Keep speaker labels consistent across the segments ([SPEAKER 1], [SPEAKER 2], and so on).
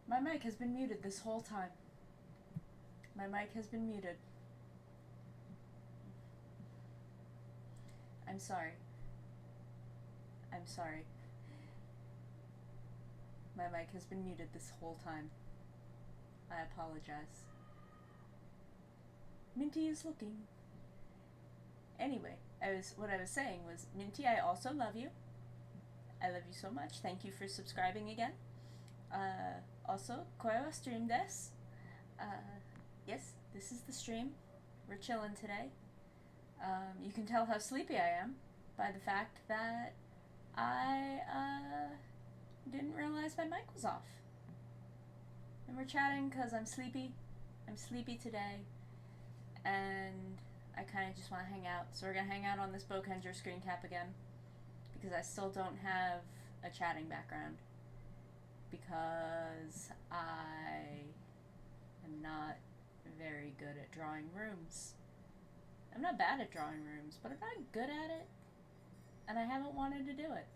[SPEAKER 1] My mic has been muted this whole time. My mic has been muted. I'm sorry. I'm sorry. My mic has been muted this whole time. I apologize. Minty is looking. Anyway, what I was saying was, Minty, I also love you. I love you so much. Thank you for subscribing again. Also, koe wa stream desu. Yes, this is the stream. We're chilling today. You can tell how sleepy I am by the fact that I didn't realize my mic was off. And we're chatting because I'm sleepy. I'm sleepy today. And I kind of just want to hang out. So we're going to hang out on this Bokenger screen cap again. Because I still don't have a chatting background. Because I am not very good at drawing rooms. I'm not bad at drawing rooms, but I'm not good at it. And I haven't wanted to do it.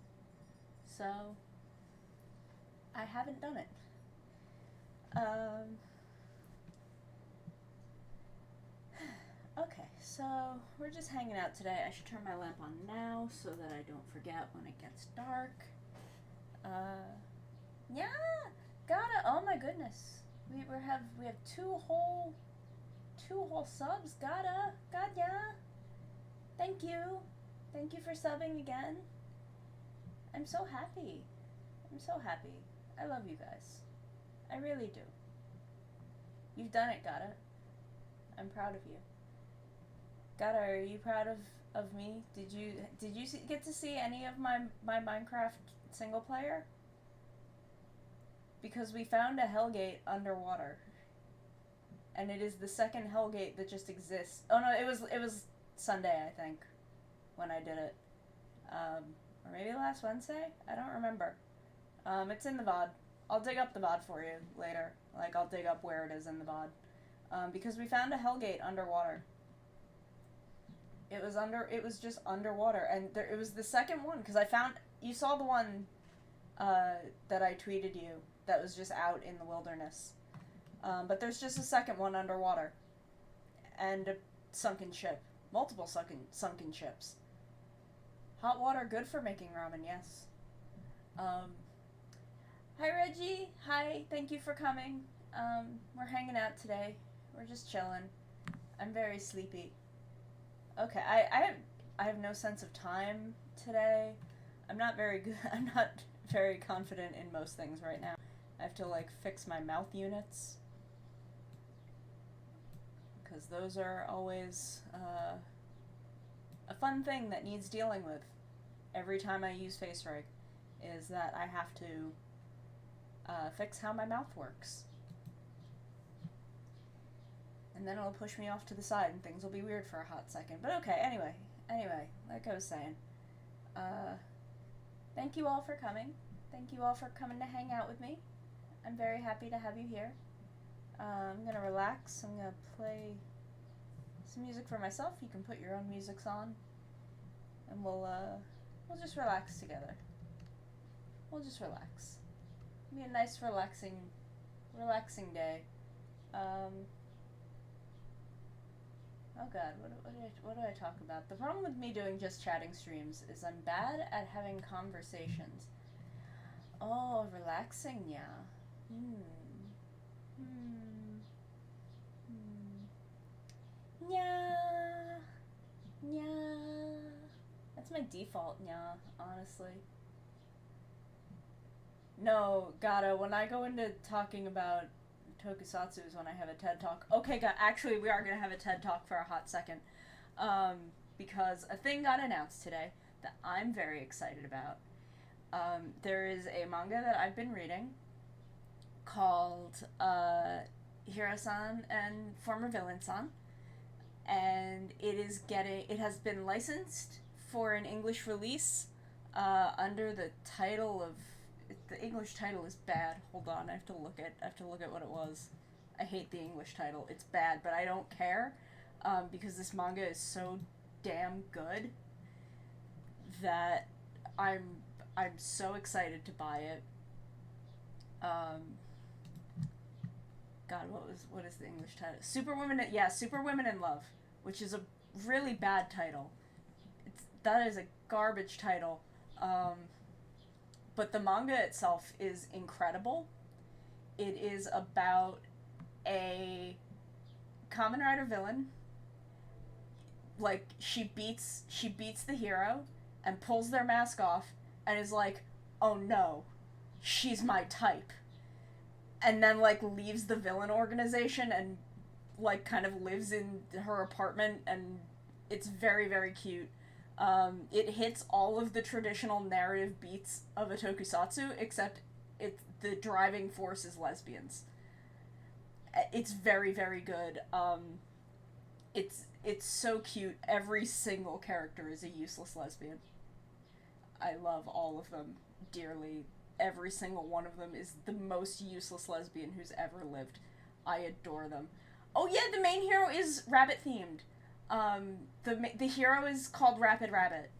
[SPEAKER 1] So, I haven't done it. Okay, so we're just hanging out today. I should turn my lamp on now so that I don't forget when it gets dark. Yeah, gotta. Oh my goodness, we have two whole subs. God yeah. Thank you for subbing again. I'm so happy. I love you guys. I really do. You've done it, Gata. I'm proud of you. Gata, are you proud of me? Did you get to see any of my Minecraft single player? Because we found a Hellgate underwater. And it is the second Hellgate that just exists. Oh no, it was Sunday, I think, when I did it. Or maybe last Wednesday? I don't remember. It's in the VOD. I'll dig up the VOD for you later. Like, I'll dig up where it is in the VOD. Because we found a Hellgate underwater. It was just underwater. And it was the second one, because you saw the one that I tweeted you that was just out in the wilderness. But there's just a second one underwater. And a sunken ship. Multiple sunken ships. Hot water, good for making ramen, yes. Hi, Reggie. Hi, thank you for coming. We're hanging out today. We're just chilling. I'm very sleepy. Okay, I have no sense of time today. I'm not very good. I'm not very confident in most things right now. I have to, like, fix my mouth units. Because those are always a fun thing that needs dealing with every time I use FaceRig, is that I have to fix how my mouth works. And then it'll push me off to the side and things will be weird for a hot second. But okay, anyway, like I was saying, thank you all for coming. Thank you all for coming to hang out with me. I'm very happy to have you here. I'm gonna relax. I'm gonna play some music for myself. You can put your own musics on, and we'll just relax together. We'll just relax. It'll be a nice, relaxing day. Oh god, what do I talk about? The problem with me doing just chatting streams is I'm bad at having conversations. Oh, relaxing, yeah. Yeah. Yeah. That's my default, yeah, honestly. No, Gata, when I go into talking about tokusatsu is when I have a TED Talk. Okay, actually, we are going to have a TED Talk for a hot second. Because a thing got announced today that I'm very excited about. There is a manga that I've been reading called Hiro-san and Former Villain-san. And it has been licensed for an English release under the title of, the English title is bad. Hold on, I have to look at what it was. I hate the English title. It's bad, but I don't care because this manga is so damn good that I'm so excited to buy it. God, what is the English title? Superwomen in Love, which is a really bad title. That is a garbage title. But the manga itself is incredible. It is about a Kamen Rider villain. Like, she beats the hero and pulls their mask off and is like, oh no, she's my type. And then, like, leaves the villain organization and, like, kind of lives in her apartment, and it's very, very cute. It hits all of the traditional narrative beats of a tokusatsu, except the driving force is lesbians. It's very, very good. It's so cute. Every single character is a useless lesbian. I love all of them dearly. Every single one of them is the most useless lesbian who's ever lived. I adore them. Oh yeah, the main hero is rabbit themed. The hero is called Rapid Rabbit.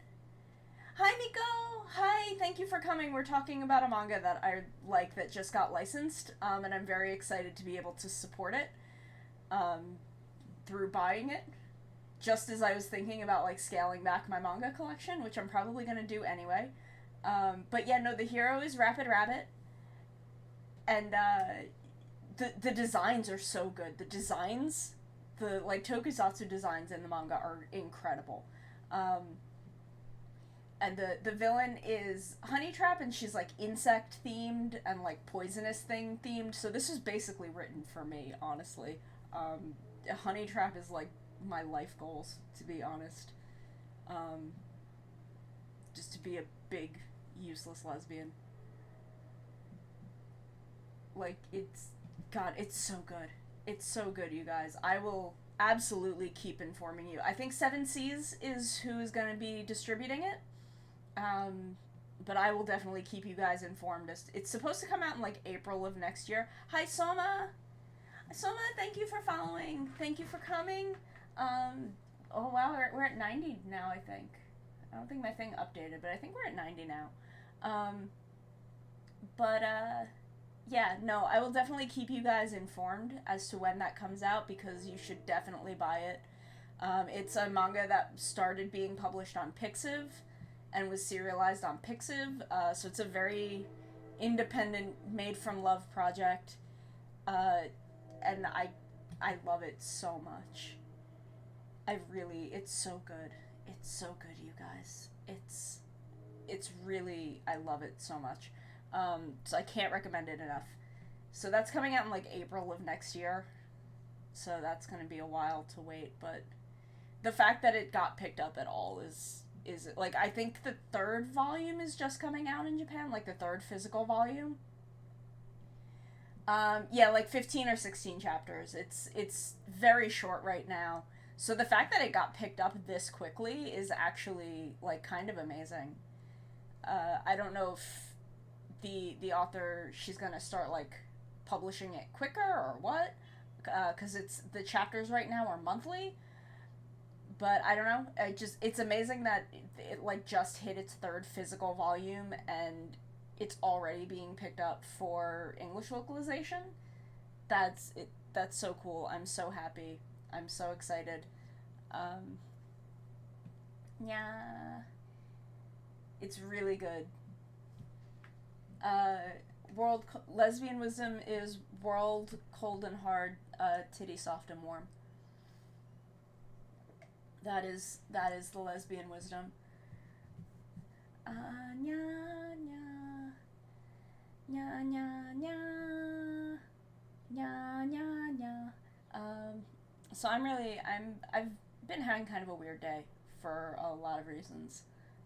[SPEAKER 1] Hi Miko! Hi, thank you for coming. We're talking about a manga that I like that just got licensed, and I'm very excited to be able to support it, through buying it. Just as I was thinking about, like, scaling back my manga collection, which I'm probably gonna do anyway. But yeah, no, the hero is Rapid Rabbit, and, the designs are so good. The designs, the, like, tokusatsu designs in the manga are incredible. And the villain is Honey Trap, and she's, like, insect themed and, like, poisonous thing themed, so this is basically written for me, honestly. Honey Trap is, like, my life goals, to be honest. Just to be a big, useless lesbian. Like, it's so good. It's so good, you guys. I will absolutely keep informing you. I think Seven Seas is who is going to be distributing it. But I will definitely keep you guys informed. It's supposed to come out in, like, April of next year. Hi, Soma! Soma, thank you for following. Thank you for coming. Oh wow, we're at 90 now, I think. I don't think my thing updated, but I think we're at 90 now. Yeah, no, I will definitely keep you guys informed as to when that comes out, because you should definitely buy it. It's a manga that started being published on Pixiv and was serialized on Pixiv, so it's a very independent, made-from-love project, and I love it so much. It's so good. It's so good, you guys. It's really, I love it so much. So I can't recommend it enough. So that's coming out in, like, April of next year. So that's gonna be a while to wait, but the fact that it got picked up at all is like, I think the third volume is just coming out in Japan, like the third physical volume. Yeah, like 15 or 16 chapters. It's very short right now. So the fact that it got picked up this quickly is actually, like, kind of amazing. I don't know if the author, she's gonna start, like, publishing it quicker or what, because the chapters right now are monthly. But I don't know. It's amazing that it like just hit its third physical volume and it's already being picked up for English localization. That's so cool. I'm so happy. I'm so excited. Um, yeah, it's really good. Uh, World Lesbian Wisdom is world cold and hard, titty soft and warm. That is the lesbian wisdom. Nya nya nya nya nya nya nya nya. So I've been having kind of a weird day for a lot of reasons,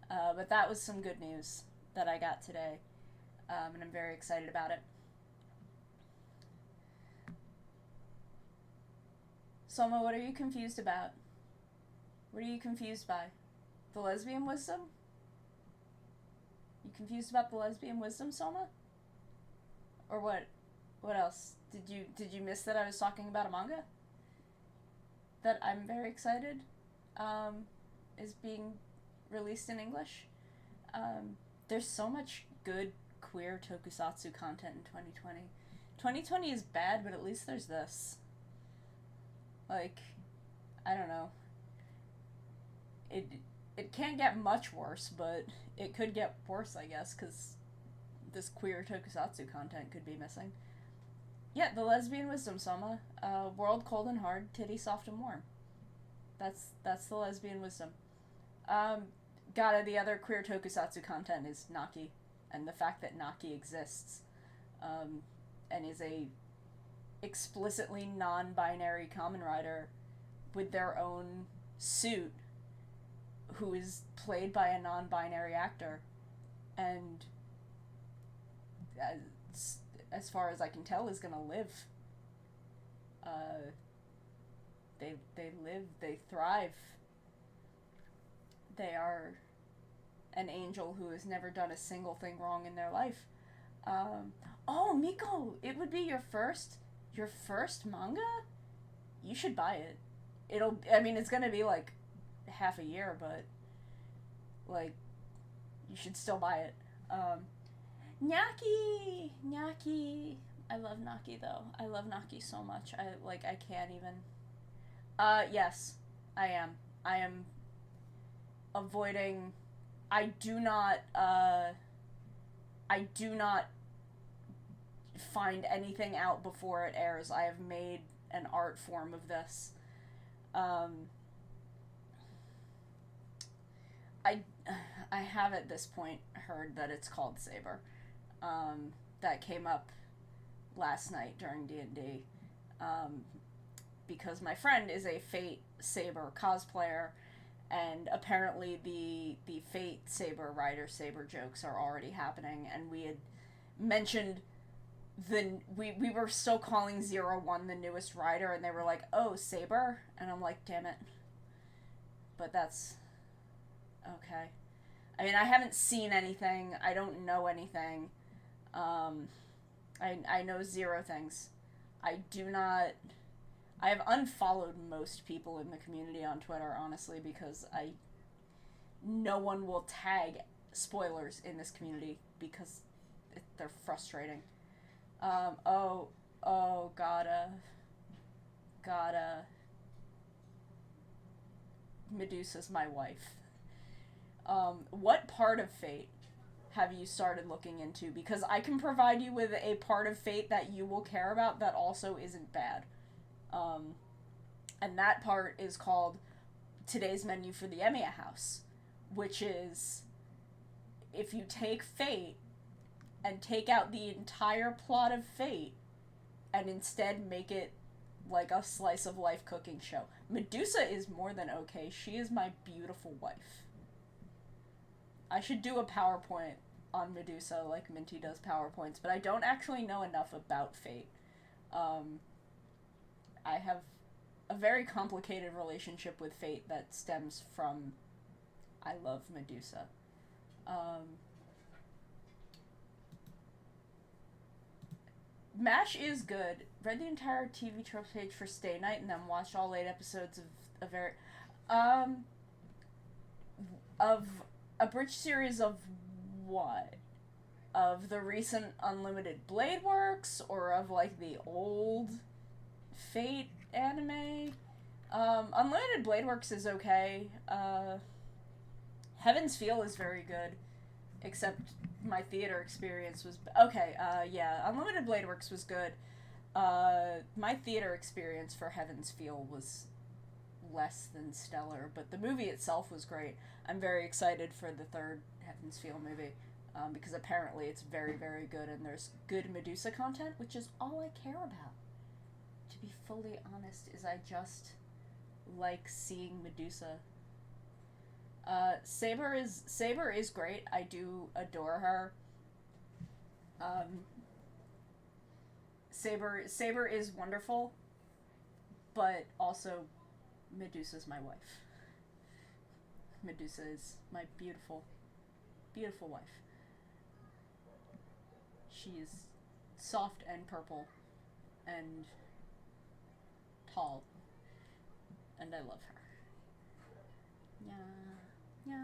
[SPEAKER 1] but that was some good news that I got today, and I'm very excited about it. Soma, what are you confused about? What are you confused by? The lesbian wisdom? You confused about the lesbian wisdom, Soma? Or what? What else? Did you miss that I was talking about a manga? That I'm very excited is being released in English. There's so much good queer tokusatsu content in 2020. 2020 is bad, but at least there's this. Like, I don't know. It it can't get much worse, but it could get worse, I guess, because this queer tokusatsu content could be missing. Yeah, the lesbian wisdom Soma. World cold and hard, titty soft and warm. That's the lesbian wisdom. Um, Gotta, the other queer tokusatsu content is Naki, and the fact that Naki exists, um, and is a explicitly non-binary common rider with their own suit, who is played by a non-binary actor, and as far as I can tell, is gonna live. Uh, they live, they thrive. They are an angel who has never done a single thing wrong in their life. Oh, Miko, it would be your first manga? You should buy it. I mean, it's gonna be like half a year, but like, you should still buy it. Nyaki. I love Naki though. I love Naki so much. I can't even. Yes, I am. I am avoiding. I do not. I do not find anything out before it airs. I have made an art form of this. Um, I I have at this point heard that it's called Saber. That came up last night during D&D. Um, because my friend is a Fate Saber cosplayer, and apparently the Fate Saber Rider Saber jokes are already happening, and we had mentioned we were still calling 01 the newest rider, and they were like, oh, Saber? And I'm like, damn it. But that's okay. I mean, I haven't seen anything. I don't know anything. I know zero things. I do not. I have unfollowed most people in the community on Twitter, honestly, because no one will tag spoilers in this community because they're frustrating. Gotta. Medusa's my wife. What part of Fate have you started looking into? Because I can provide you with a part of Fate that you will care about that also isn't bad. Um, and that part is called Today's Menu for the Emiya House, which is if you take Fate and take out the entire plot of Fate and instead make it like a slice of life cooking show. Medusa is more than okay. She is my beautiful wife. I should do a PowerPoint on Medusa like Minty does PowerPoints, but I don't actually know enough about Fate. I have a very complicated relationship with Fate that stems from I love Medusa. MASH is good. Read the entire TV tropes page for Stay Night and then watched all 8 episodes of a very of a bridge series of what? Of the recent Unlimited Blade Works, or of like the old Fate anime? Unlimited Blade Works is okay. Heaven's Feel is very good, except my theater experience was okay. Yeah, Unlimited Blade Works was good. My theater experience for Heaven's Feel was less than stellar, but the movie itself was great. I'm very excited for the third Heaven's Feel movie, because apparently it's very, very good, and there's good Medusa content, which is all I care about. To be fully honest, is I just like seeing Medusa. Saber is great. I do adore her. Saber is wonderful, but also Medusa's my wife. Medusa is my beautiful, beautiful wife. She is soft and purple and tall, and I love her. Yeah.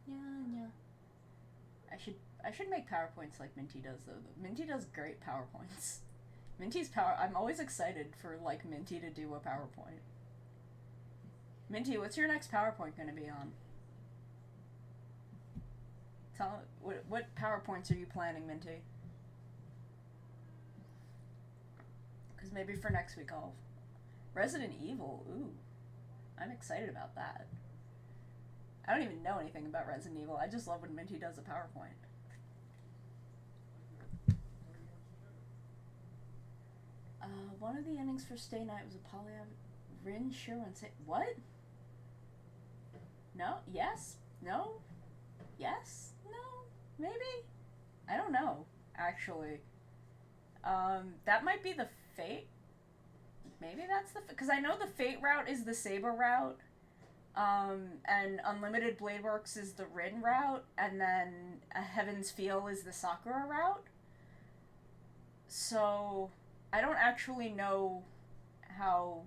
[SPEAKER 1] Yeah. I I should make PowerPoints like Minty does though. Minty does great PowerPoints. Minty's power. I'm always excited for like Minty to do a PowerPoint. Minty, what's your next PowerPoint going to be on? Tell what PowerPoints are you planning, Minty? Because maybe for next week I'll Resident Evil. Ooh, I'm excited about that. I don't even know anything about Resident Evil. I just love when Minty does a PowerPoint. One of the endings for Stay Night was a Rin Sherwin say what? No? Yes? No? Yes? No? Maybe? I don't know, actually. That might be the Fate. Maybe that's the... Because I know the Fate route is the Saber route. And Unlimited Blade Works is the Rin route. And then Heaven's Feel is the Sakura route. So... I don't actually know how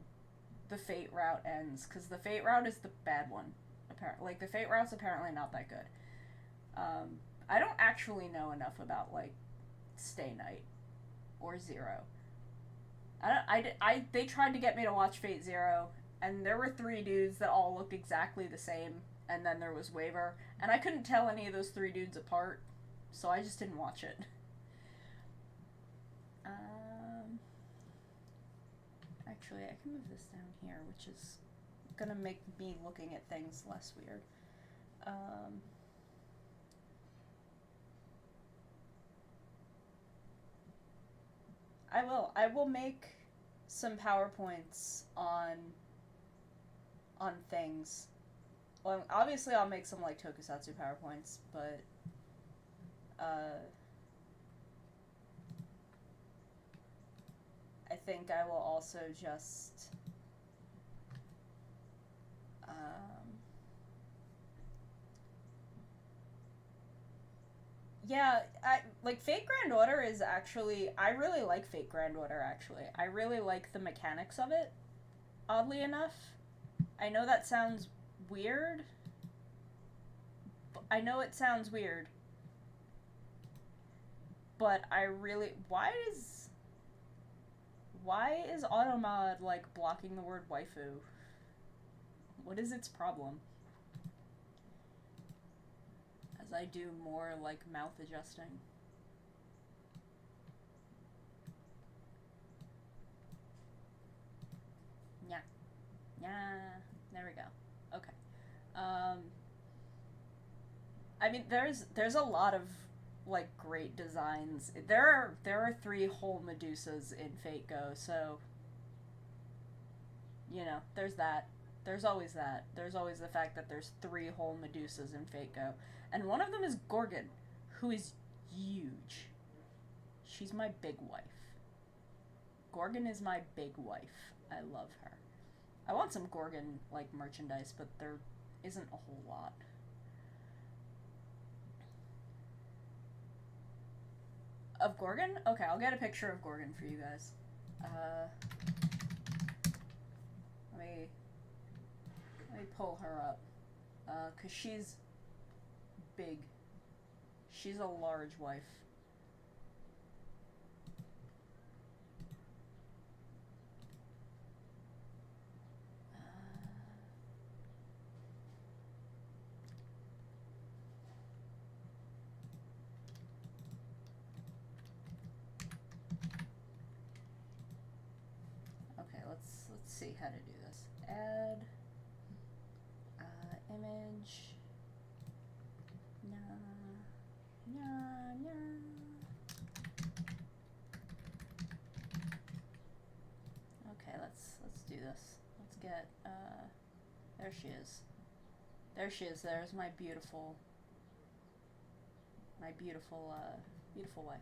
[SPEAKER 1] the Fate route ends, because the Fate route is the bad one. Like, the Fate route's apparently not that good. I don't actually know enough about, like, Stay Night or Zero. They tried to get me to watch Fate Zero, and there were 3 dudes that all looked exactly the same, and then there was Waver, and I couldn't tell any of those 3 dudes apart, so I just didn't watch it. Actually, I can move this down here, which is gonna make me looking at things less weird. I will make some PowerPoints on things. Well, obviously I'll make some, like, Tokusatsu PowerPoints, but, I think I will also just, yeah, like, Fate Grand Order is actually, I really like Fate Grand Order, actually. I really like the mechanics of it, oddly enough. I know that sounds weird. I know it sounds weird. But I really, why is Automod, like, blocking the word waifu? What is its problem? As I do more, like, mouth adjusting. Yeah. Yeah. There we go. Okay. I mean, there's a lot of, like, great designs. There are 3 whole Medusas in Fate Go, so, you know, there's that. There's always that. There's always the fact that there's 3 whole Medusas in Fate Go. And one of them is Gorgon, who is huge. She's my big wife. Gorgon is my big wife. I love her. I want some Gorgon, like, merchandise, but there isn't a whole lot. Of Gorgon? Okay, I'll get a picture of Gorgon for you guys. Let me pull her up. 'Cause she's big. She's a large wife. Okay, let's see how to do this. Add image. Okay, let's do this. Let's get there she is. There she is. There's my beautiful beautiful wife.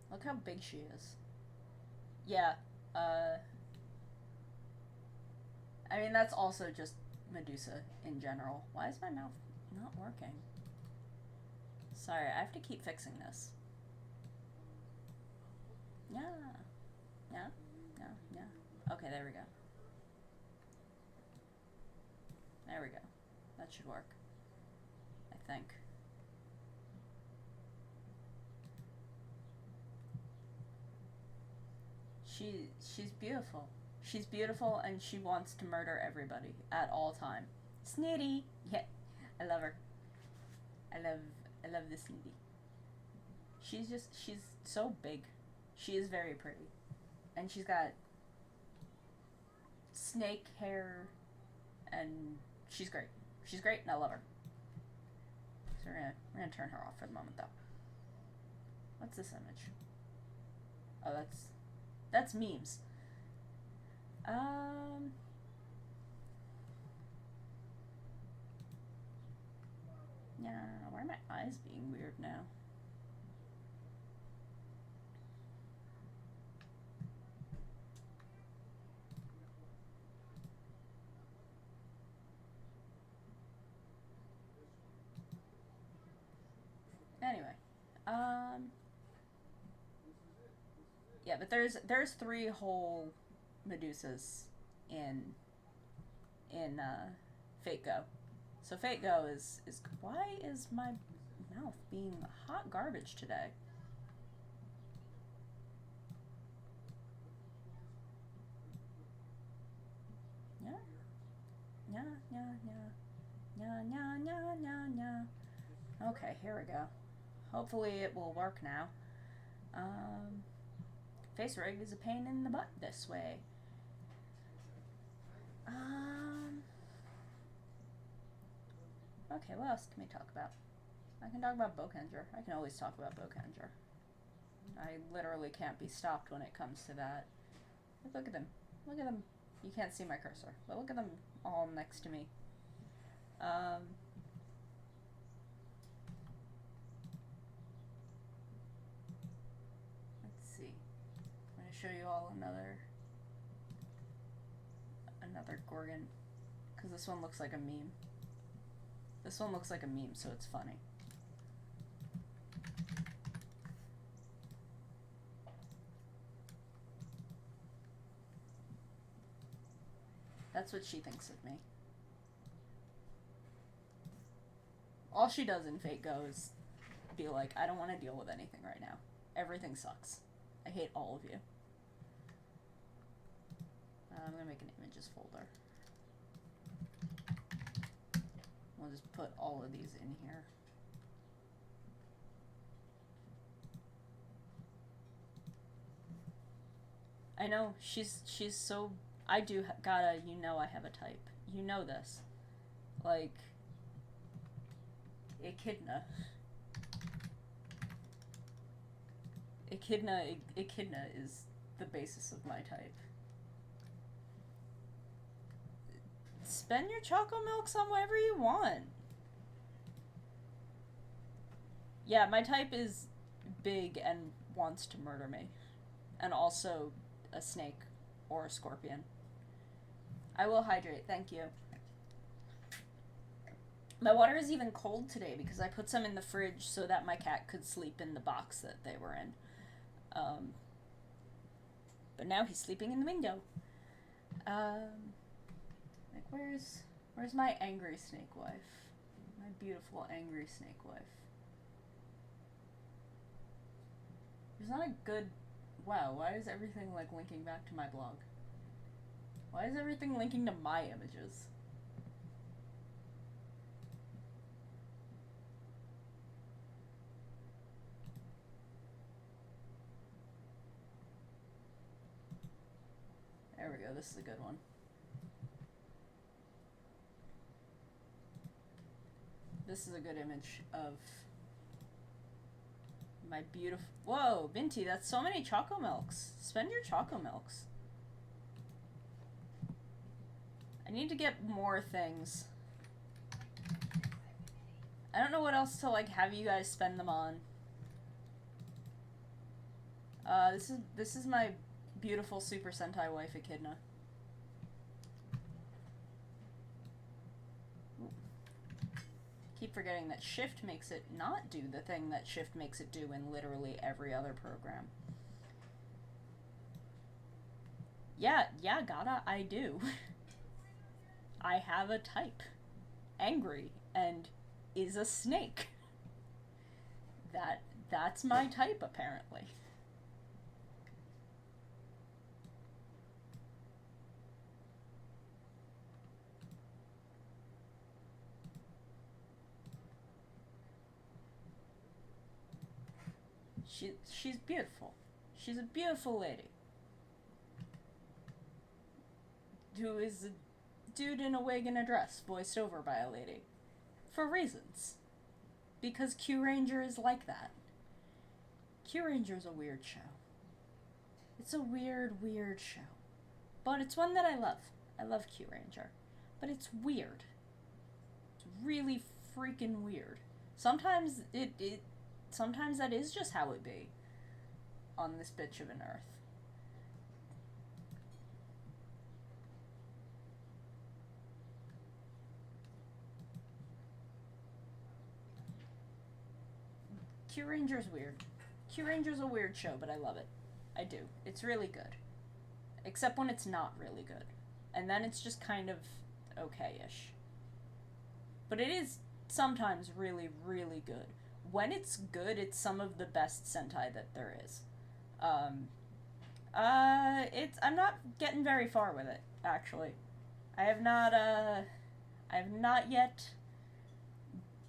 [SPEAKER 1] Look how big she is. Yeah, I mean, that's also just Medusa in general. Why is my mouth not working? Sorry, I have to keep fixing this. Yeah. Yeah? Yeah. Okay, there we go. There we go. That should work. I think. She's beautiful. She's beautiful and she wants to murder everybody at all time. Snitty! Yeah. I love her. I love the Snitty. She's so big. She is very pretty. And she's got snake hair and she's great. She's great and I love her. So we're gonna turn her off for the moment though. What's this image? Oh, that's memes. Yeah, why are my eyes being weird now? Anyway, yeah, but there's 3 whole Medusas in Fate Go. So Fate Go is why is my mouth being hot garbage today? Yeah. Yeah, yeah, yeah. Yeah, yeah, yeah, yeah, yeah. Okay, here we go. Hopefully it will work now. Face rig is a pain in the butt this way. Okay, what else can we talk about? I can talk about Bokenger. I can always talk about Bokenger. I literally can't be stopped when it comes to that. Look at them. Look at them. You can't see my cursor, but look at them all next to me. Let's see. I'm gonna show you all another Gorgon, because this one looks like a meme. This one looks like a meme, so it's funny. That's what she thinks of me. All she does in Fate Go is be like, I don't want to deal with anything right now. Everything sucks. I hate all of you. I'm gonna make an images folder. We'll just put all of these in here. I know, she's so... I do gotta, you know I have a type. You know this. Like... Echidna. Echidna is the basis of my type. Spend your choco milks on whatever you want. Yeah, my type is big and wants to murder me. And also a snake or a scorpion. I will hydrate, thank you. My water is even cold today because I put some in the fridge so that my cat could sleep in the box that they were in. But now he's sleeping in the window. Like, where's my angry snake wife? My beautiful angry snake wife. There's not a good... Wow, why is everything, like, linking back to my blog? Why is everything linking to my images? There we go, this is a good one. This is a good image of my beautiful... Whoa, Binti, that's so many Choco Milks. Spend your Choco Milks. I need to get more things. I don't know what else to, like, have you guys spend them on. This is my beautiful Super Sentai wife, Echidna. Keep forgetting that Shift makes it not do the thing that Shift makes it do in literally every other program. Yeah, Gata, I do. I have a type. angry and is a snake. That's my type, apparently. She's beautiful. She's a beautiful lady. Who is a dude in a wig and a dress, voiced over by a lady. For reasons. Because Kyuranger is like that. Kyuranger's a weird show. It's a weird, weird show. But it's one that I love. I love Kyuranger. But it's weird. It's really freaking weird. Sometimes sometimes that is just how it be on this bitch of an earth. Kyuranger's weird. Kyuranger's a weird show, but I love it. I do. It's really good. Except when it's not really good. And then it's just kind of okay-ish. But it is sometimes really, really good. When it's good, it's some of the best Sentai that there is. I'm not getting very far with it, actually. I have not yet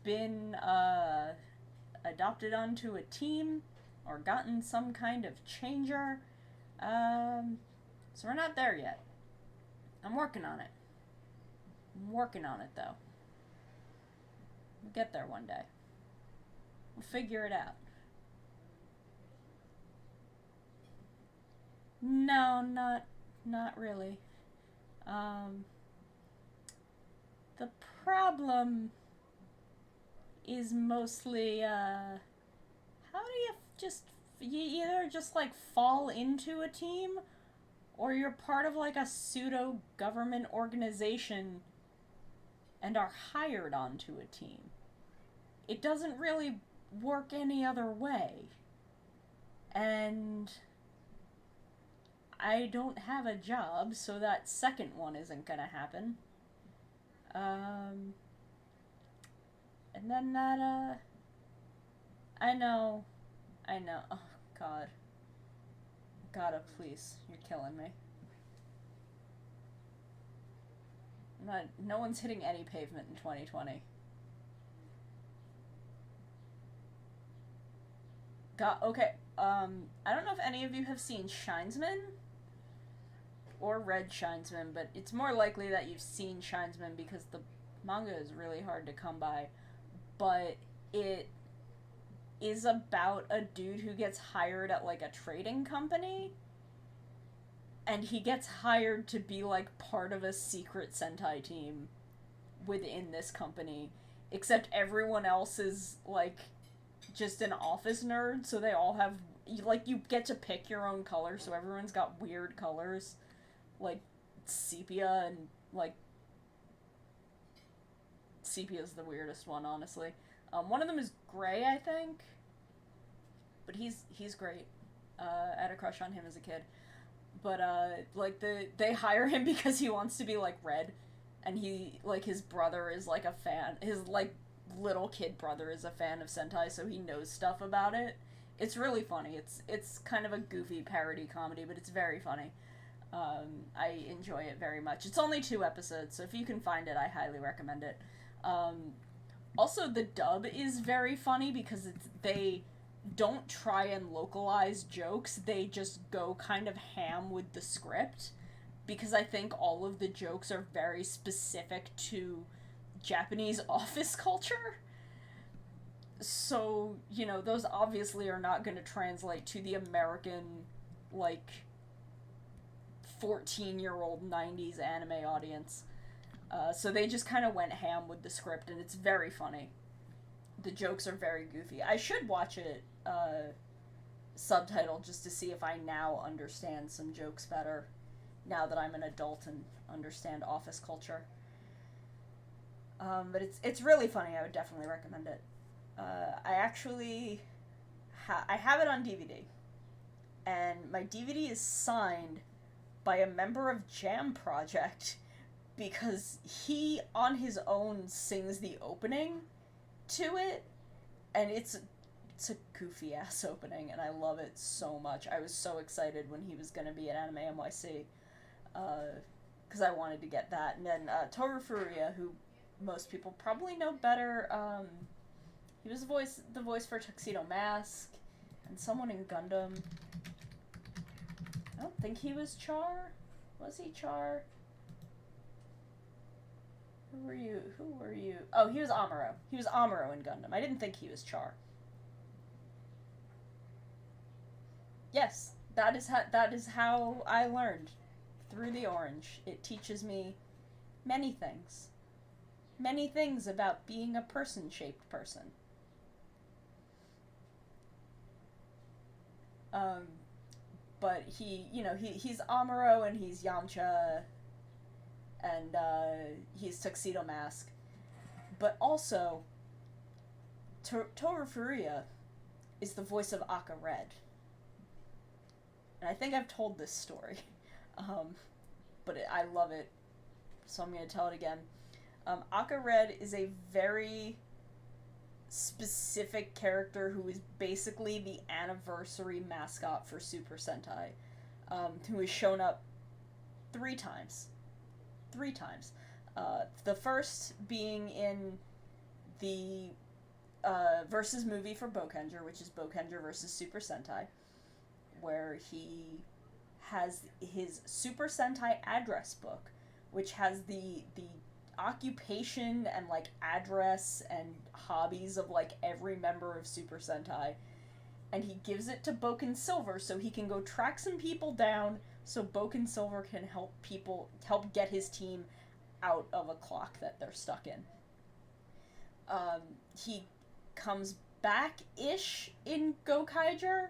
[SPEAKER 1] been, adopted onto a team or gotten some kind of changer. So we're not there yet. I'm working on it. Though. We'll get there one day. We'll figure it out. No, not really. The problem is mostly, how do you either just, like, fall into a team, or you're part of, like, a pseudo-government organization and are hired onto a team. It doesn't really work any other way. And I don't have a job, so that second one isn't gonna happen. And then that, I know. Oh, God. Gotta, please. You're killing me. No one's hitting any pavement in 2020. Okay, I don't know if any of you have seen Shinesman or read Shinesman, but it's more likely that you've seen Shinesman because the manga is really hard to come by. But it is about a dude who gets hired at, like, a trading company, and he gets hired to be, like, part of a secret Sentai team within this company, except everyone else is, like, just an office nerd, so they all have, like, you get to pick your own color, so everyone's got weird colors, like sepia, and, like, sepia's the weirdest one, honestly. One of them is gray, I think, but he's great. I had a crush on him as a kid, but like, they hire him because he wants to be, like, red, and he, like, his brother is, like, a fan, his, like, little kid brother is a fan of Sentai, so he knows stuff about it. It's really funny. It's kind of a goofy parody comedy, but it's very funny. I enjoy it very much. It's only 2 episodes, so if you can find it, I highly recommend it. Also, the dub is very funny because they don't try and localize jokes, they just go kind of ham with the script, because I think all of the jokes are very specific to Japanese office culture. So, you know, those obviously are not going to translate to the American, like, 14-year-old 90s anime audience. So they just kind of went ham with the script, and it's very funny. The jokes are very goofy. I should watch it subtitled just to see if I now understand some jokes better, now that I'm an adult and understand office culture. But it's really funny. I would definitely recommend it. I actually I have it on DVD, and my DVD is signed by a member of Jam Project, because he on his own sings the opening to it, and it's a goofy ass opening, and I love it so much. I was so excited when he was gonna be at Anime NYC, because I wanted to get that. And then Toru Furuya, who most people probably know better, he was the voice for Tuxedo Mask, and someone in Gundam. I don't think he was Char. Was he Char? Who were you? Oh, he was Amuro. He was Amuro in Gundam. I didn't think he was Char. Yes, that is how I learned through the orange. It teaches me many things. Many things about being a person-shaped person. But he's Amuro and he's Yamcha and he's Tuxedo Mask. But also, Toru Furuya is the voice of Akka Red. And I think I've told this story, but I love it, so I'm going to tell it again. Akka Red is a very specific character who is basically the anniversary mascot for Super Sentai, who has shown up 3 times. 3 times. The first being in the versus movie for Bokenger, which is Bokenger versus Super Sentai, where he has his Super Sentai address book, which has the occupation and like address and hobbies of like every member of Super Sentai, and he gives it to Boken Silver so he can go track some people down so Boken Silver can help get his team out of a clock that they're stuck in. He comes back-ish in Gokaiger,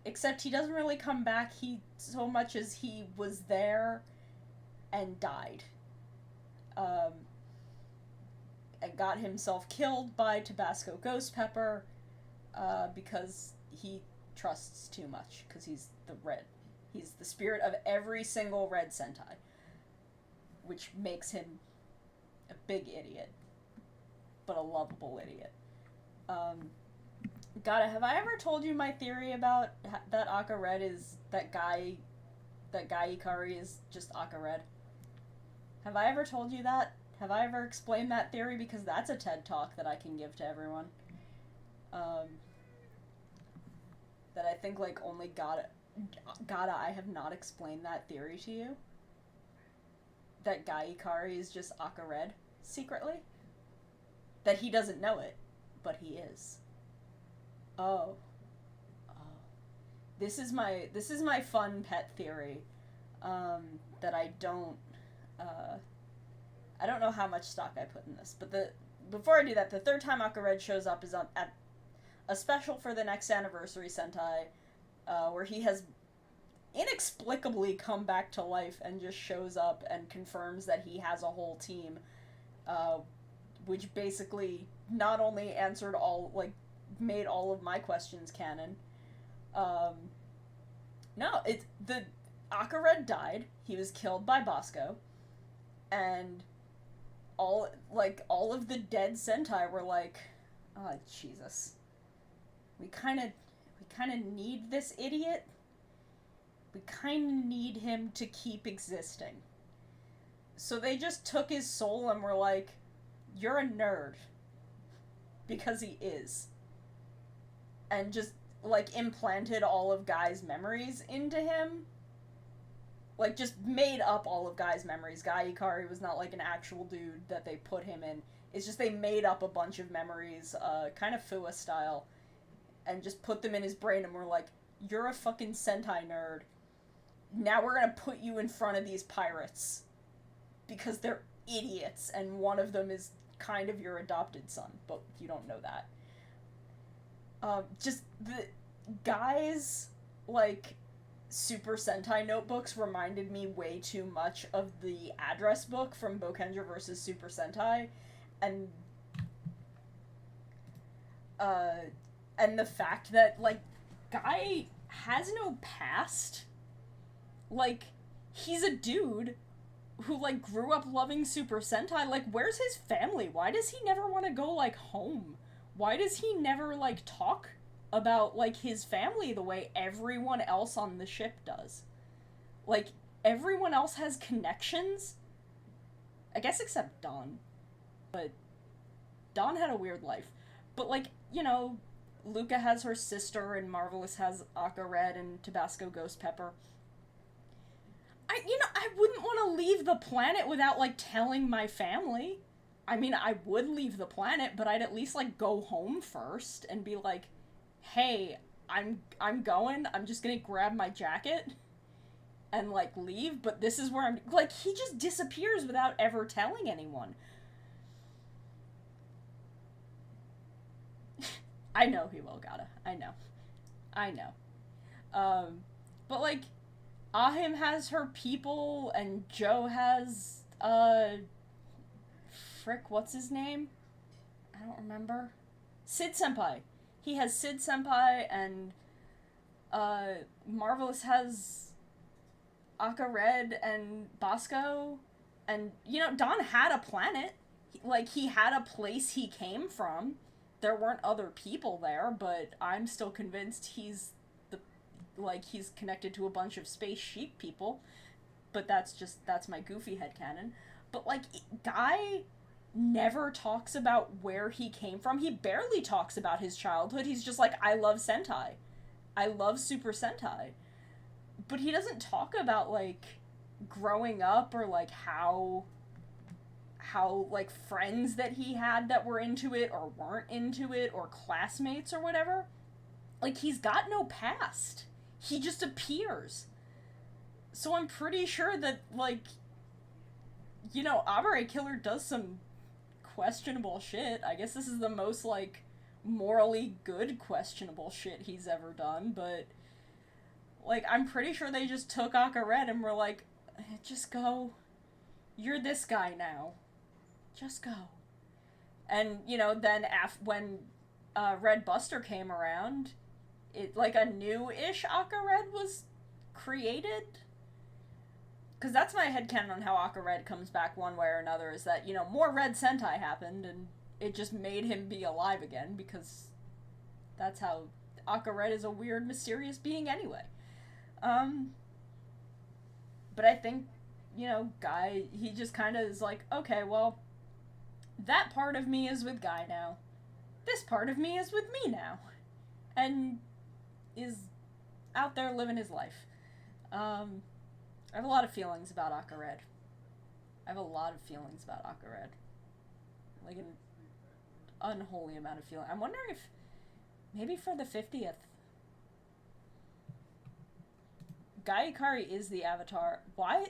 [SPEAKER 1] except he doesn't really come back so much as he was there and died. And got himself killed by Tabasco Ghost Pepper, because he trusts too much, because he's the red. He's the spirit of every single red Sentai, which makes him a big idiot, but a lovable idiot. Have I ever told you my theory about that Akka Red is that guy Ikari is just Akka Red? Have I ever told you that? Have I ever explained that theory? Because that's a TED Talk that I can give to everyone. That I think, like, only I have not explained that theory to you. That Guy Ikari is just Akka Red, secretly. That he doesn't know it, but he is. Oh. This is my fun pet theory, that I don't know how much stock I put in this, but before I do that, the third time Akka Red shows up is at a special for the next anniversary Sentai, where he has inexplicably come back to life and just shows up and confirms that he has a whole team, which basically not only made all of my questions canon. The Akka Red died. He was killed by Bosco, and all of the dead Sentai were like, oh, Jesus. We kind of need this idiot. We kind of need him to keep existing. So they just took his soul and were like, you're a nerd. Because he is. And just, implanted all of Guy's memories into him. Just made up all of Guy's memories. Guy Ikari was not, an actual dude that they put him in. It's just they made up a bunch of memories, kind of Fua style, and just put them in his brain and were like, you're a fucking Sentai nerd. Now we're gonna put you in front of these pirates. Because they're idiots, and one of them is kind of your adopted son, but you don't know that. Just the Guy's, Super Sentai notebooks reminded me way too much of the address book from Bokenger vs. Super Sentai, and the fact that, Guy has no past. He's a dude
[SPEAKER 2] who, like, grew up loving Super Sentai, like, where's his family? Why does he never want to go, like, home? Why does he never, like, talk about, like, his family the way everyone else on the ship does? Like, everyone else has connections? I guess except Dawn. But Dawn had a weird life. But, like, you know, Luca has her sister, and Marvelous has Aqua Red and Tabasco Ghost Pepper. I wouldn't want to leave the planet without, like, telling my family. I mean, I would leave the planet, but I'd at least, like, go home first and be like, hey, I'm going. I'm just gonna grab my jacket and, like, leave, but this is where I'm, like, he just disappears without ever telling anyone. I know he will, gotta. I know. But, like, Ahim has her people, and Joe has, frick, what's his name? I don't remember. Sid Senpai. He has Sid Senpai, and, Marvelous has Aka Red and Bosco. And, you know, Don had a planet. Like, he had a place he came from. There weren't other people there, but I'm still convinced he's connected to a bunch of space sheep people. But that's my goofy headcanon. But, like, Guy never talks about where he came from. He barely talks about his childhood. He's just like, I love Sentai. I love Super Sentai. But he doesn't talk about, like, growing up, or, like, how like friends that he had that were into it or weren't into it, or classmates or whatever. Like, he's got no past. He just appears. So I'm pretty sure that, like, you know, Abare Killer does some questionable shit. I guess this is the most, like, morally good questionable shit he's ever done, but, like, I'm pretty sure they just took Aka Red and were like, just go. You're this guy now. Just go. And, you know, then when Red Buster came around, it, like, a new-ish Aka Red was created. Because that's my headcanon on how Aka Red comes back one way or another, is that, you know, more Red Sentai happened, and it just made him be alive again, because that's how Aka Red is a weird, mysterious being anyway. But I think, you know, Guy, he just kind of is like, okay, well, that part of me is with Guy now. This part of me is with me now. And is out there living his life. I have a lot of feelings about Aka Red. Like an unholy amount of feeling. I'm wondering if maybe for the 50th, Guy Ikari is the avatar. Why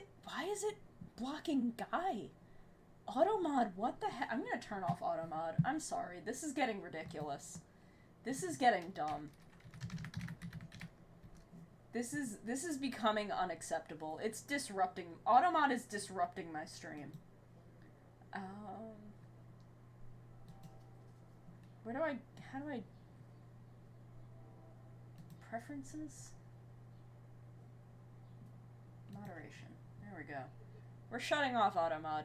[SPEAKER 2] is it blocking Guy? Automod, what the heck? I'm gonna turn off Automod. I'm sorry. This is getting ridiculous. This is getting dumb. This is becoming unacceptable. It's disrupting. Automod is disrupting my stream. How do I preferences? Moderation. There we go. We're shutting off Automod.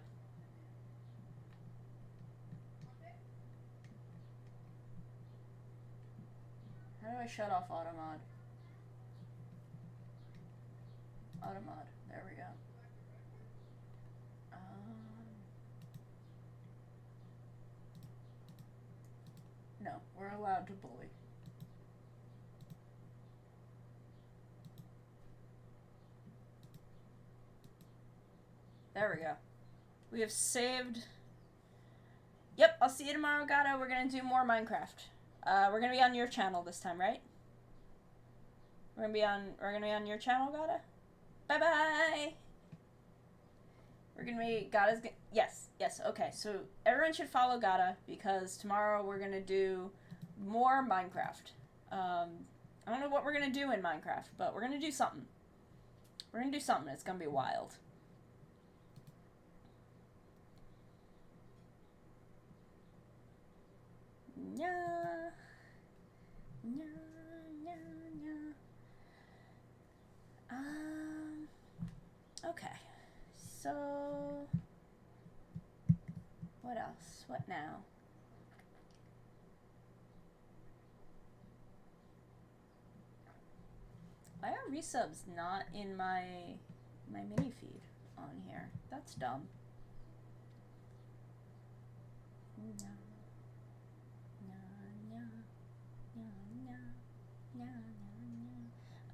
[SPEAKER 2] How do I shut off Automod? Automod. There we go. No, we're allowed to bully. There we go. We have saved. Yep, I'll see you tomorrow, Gato. We're gonna do more Minecraft. We're gonna be on your channel this time, right? We're gonna be on your channel, Gato. Bye bye. We're gonna be Gata's. Yes. Okay, so everyone should follow Gata, because tomorrow we're gonna do more Minecraft. I don't know what we're gonna do in Minecraft, but we're gonna do something. It's gonna be wild. Yeah. Okay. So
[SPEAKER 1] So, what else? What now? Why are resubs not in my mini feed on here? That's dumb. No.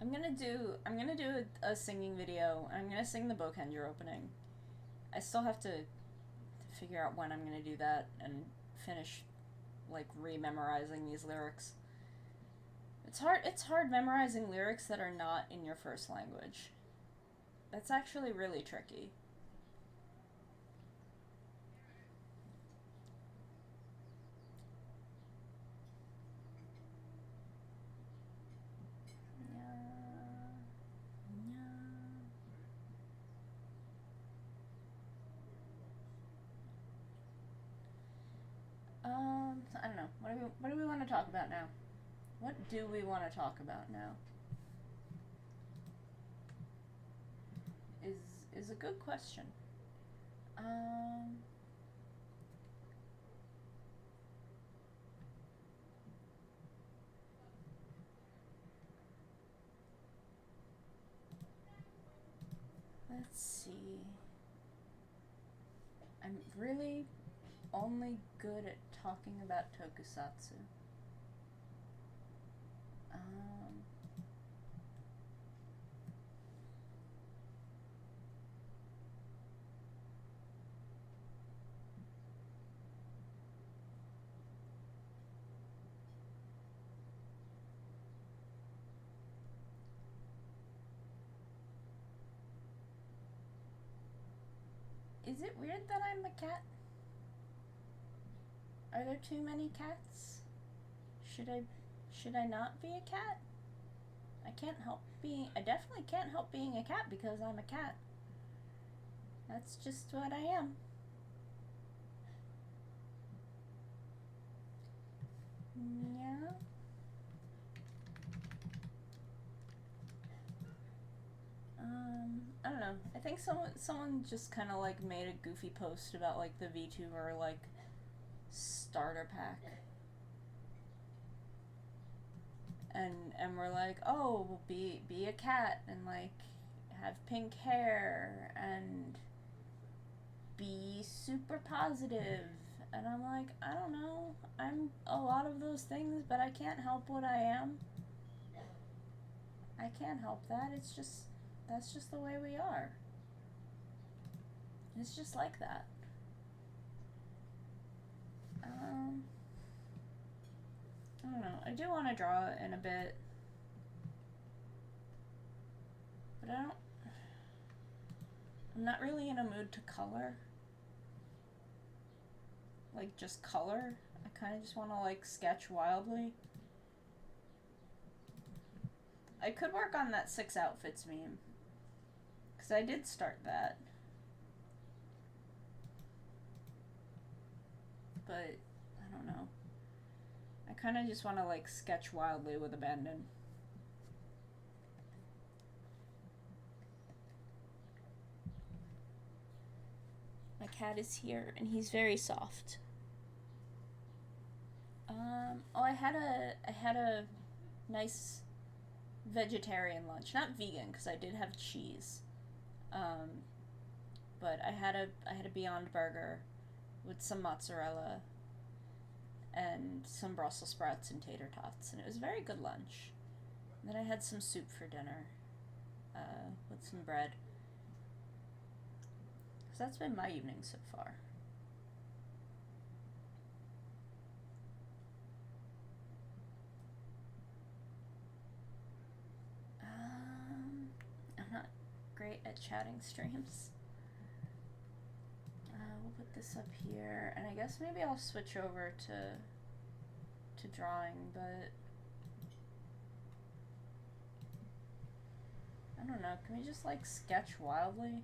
[SPEAKER 1] I'm gonna do a singing video. I'm gonna sing the Bokenger opening. I still have to figure out when I'm gonna do that and finish like re-memorizing these lyrics. It's hard memorizing lyrics that are not in your first language. That's actually really tricky. I don't know. What do we want to talk about now? What do we want to talk about now? Is a good question. Let's see. I'm really only good at talking about tokusatsu. Is it weird that I'm a cat? Are there too many cats? Should I not be a cat? I definitely can't help being a cat because I'm a cat. That's just what I am. Yeah. I don't know. I think someone just kind of like made a goofy post about like the VTuber like starter pack. And we're like, oh, well, be a cat and like have pink hair and be super positive. And I'm like, I don't know. I'm a lot of those things, but I can't help what I am. I can't help that. That's just the way we are. It's just like that. I don't know. I do want to draw in a bit. But I'm not really in a mood to color. Like, just color. I kind of just want to, like, sketch wildly. I could work on that 6 outfits meme. Because I did start that. But, I don't know. I kind of just want to, like, sketch wildly with abandon. My cat is here, and he's very soft. Oh, I had a nice vegetarian lunch. Not vegan, because I did have cheese. But I had a Beyond Burger with some mozzarella and some Brussels sprouts and tater tots, and it was a very good lunch. And then I had some soup for dinner, with some bread. So that's been my evening so far. I'm not great at chatting streams. We'll put this up here, and I guess maybe I'll switch over to drawing, but I don't know. Can we just like sketch wildly?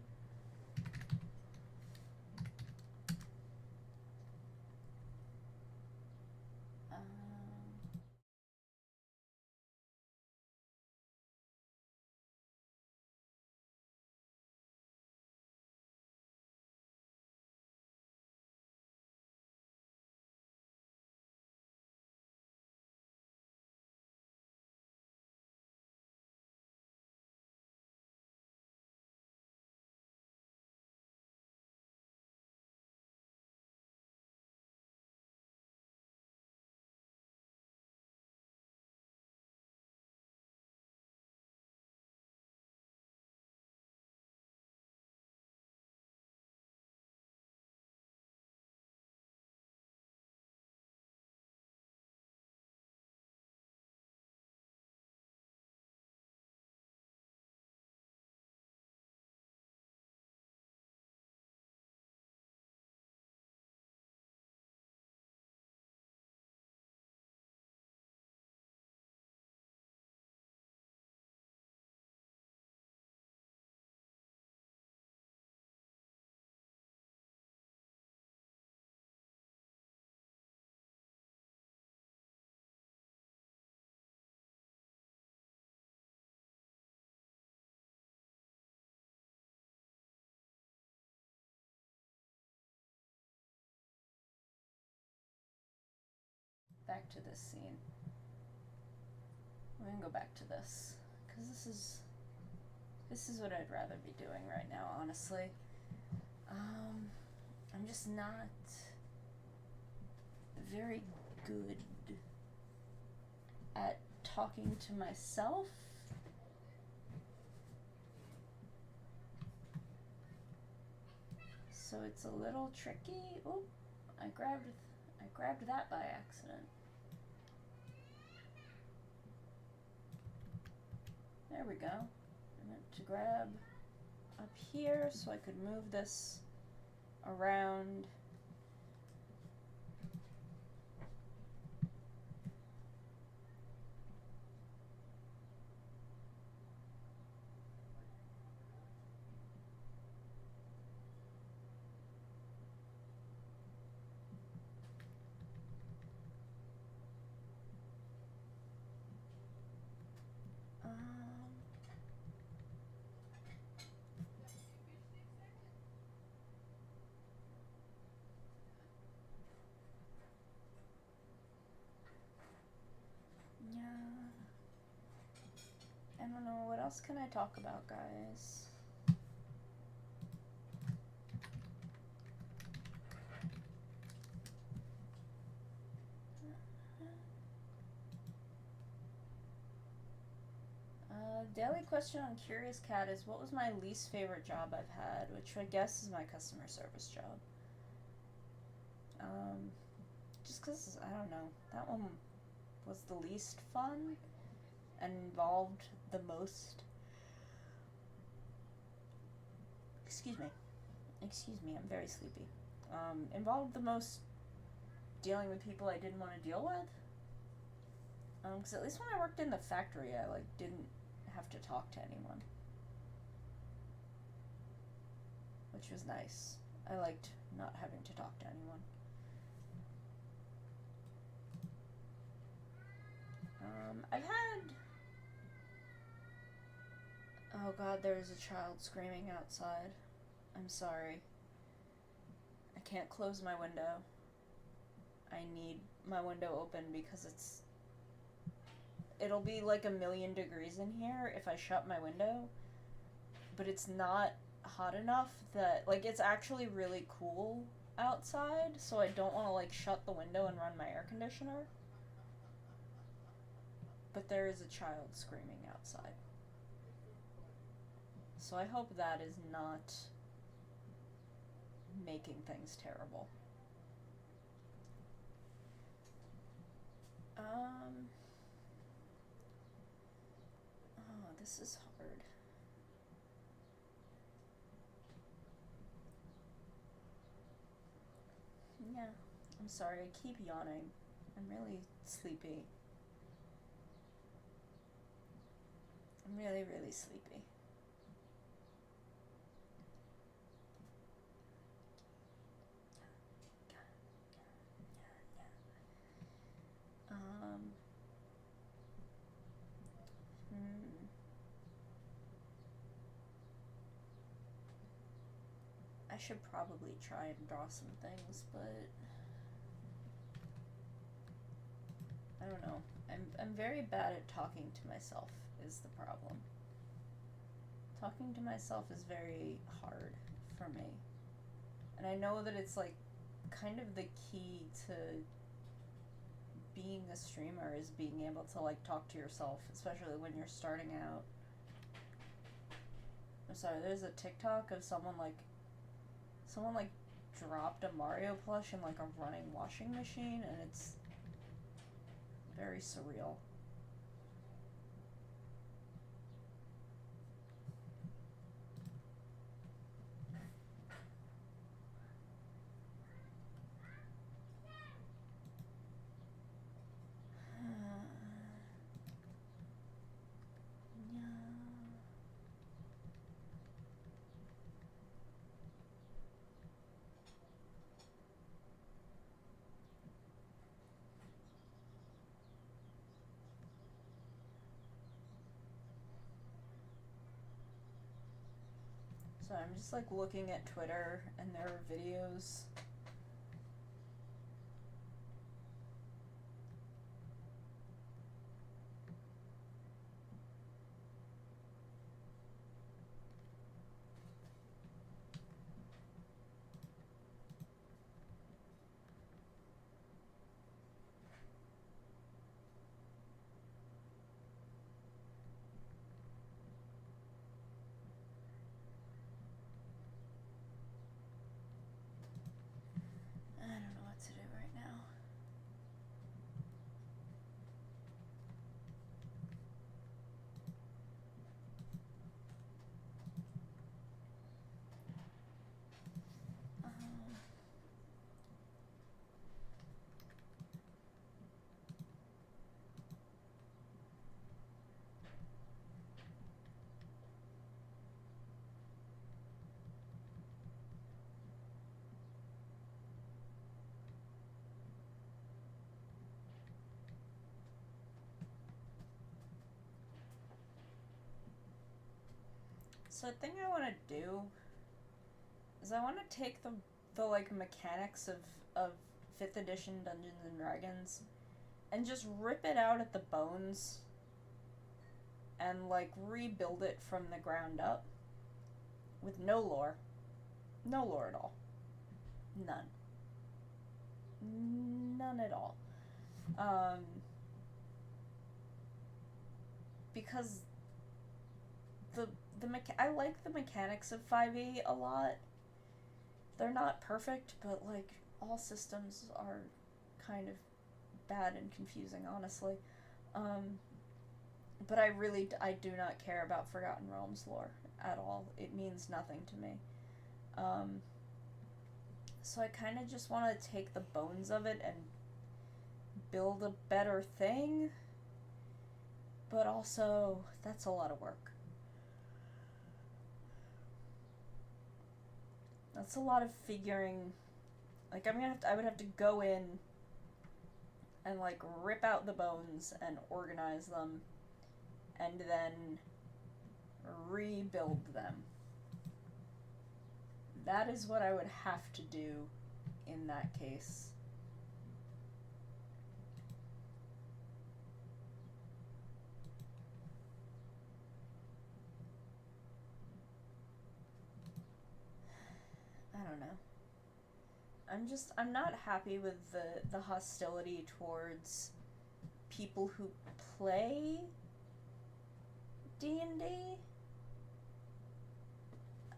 [SPEAKER 1] back to this scene. We're gonna go back to this, because this is what I'd rather be doing right now, honestly. I'm just not very good at talking to myself. So it's a little tricky. Oop, I grabbed that by accident. There we go. I meant to grab up here so I could move this around. Yeah. I don't know, what else can I talk about, guys? Daily question on Curious Cat is, what was my least favorite job I've had? Which I guess is my customer service job. Just because, I don't know, that one was the least fun and involved the most. Excuse me, I'm very sleepy. Involved the most dealing with people I didn't want to deal with. Because at least when I worked in the factory, I, didn't have to talk to anyone. Which was nice. I liked not having to talk to anyone. I've had... Oh god, there is a child screaming outside. I'm sorry. I can't close my window. I need my window open because it'll be like 1,000,000 degrees in here if I shut my window, but it's not hot enough that, it's actually really cool outside, so I don't want to, shut the window and run my air conditioner. But there is a child screaming outside. So I hope that is not making things terrible. Oh, this is hard. Yeah, I'm sorry, I keep yawning. I'm really sleepy. I'm really, really sleepy. I should probably try and draw some things, but I don't know. I'm very bad at talking to myself is the problem. Talking to myself is very hard for me. And I know that it's kind of the key to being a streamer is being able to talk to yourself, especially when you're starting out. I'm sorry, there's a TikTok of someone dropped a Mario plush in a running washing machine, and it's very surreal. So I'm just looking at Twitter and there are videos So the thing I want to do is I want to take the like mechanics of 5th edition Dungeons and Dragons and just rip it out at the bones and like rebuild it from the ground up with no lore. No lore at all. None. None at all. Because I like the mechanics of 5e a lot. They're not perfect, but like all systems are kind of bad and confusing, honestly. But I do not care about Forgotten Realms lore at all. It means nothing to me. So I kind of just want to take the bones of it and build a better thing. But also, that's a lot of work. That's a lot of figuring. Like, I would have to go in and, like, rip out the bones and organize them and then rebuild them. That is what I would have to do in that case. I don't know. I'm not happy with the hostility towards people who play D&D.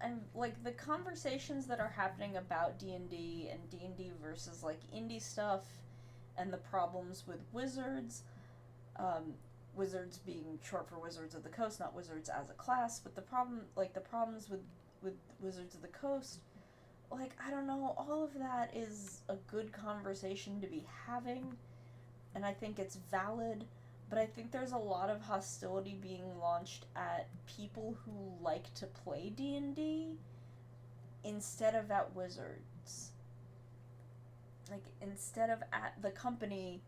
[SPEAKER 1] And like the conversations that are happening about D&D and D&D versus like indie stuff and the problems with wizards, wizards being short for Wizards of the Coast, not wizards as a class, but the problems with Wizards of the Coast, like, I don't know, all of that is a good conversation to be having, and I think it's valid, but I think there's a lot of hostility being launched at people who like to play D&D instead of at Wizards. Like, instead of at the company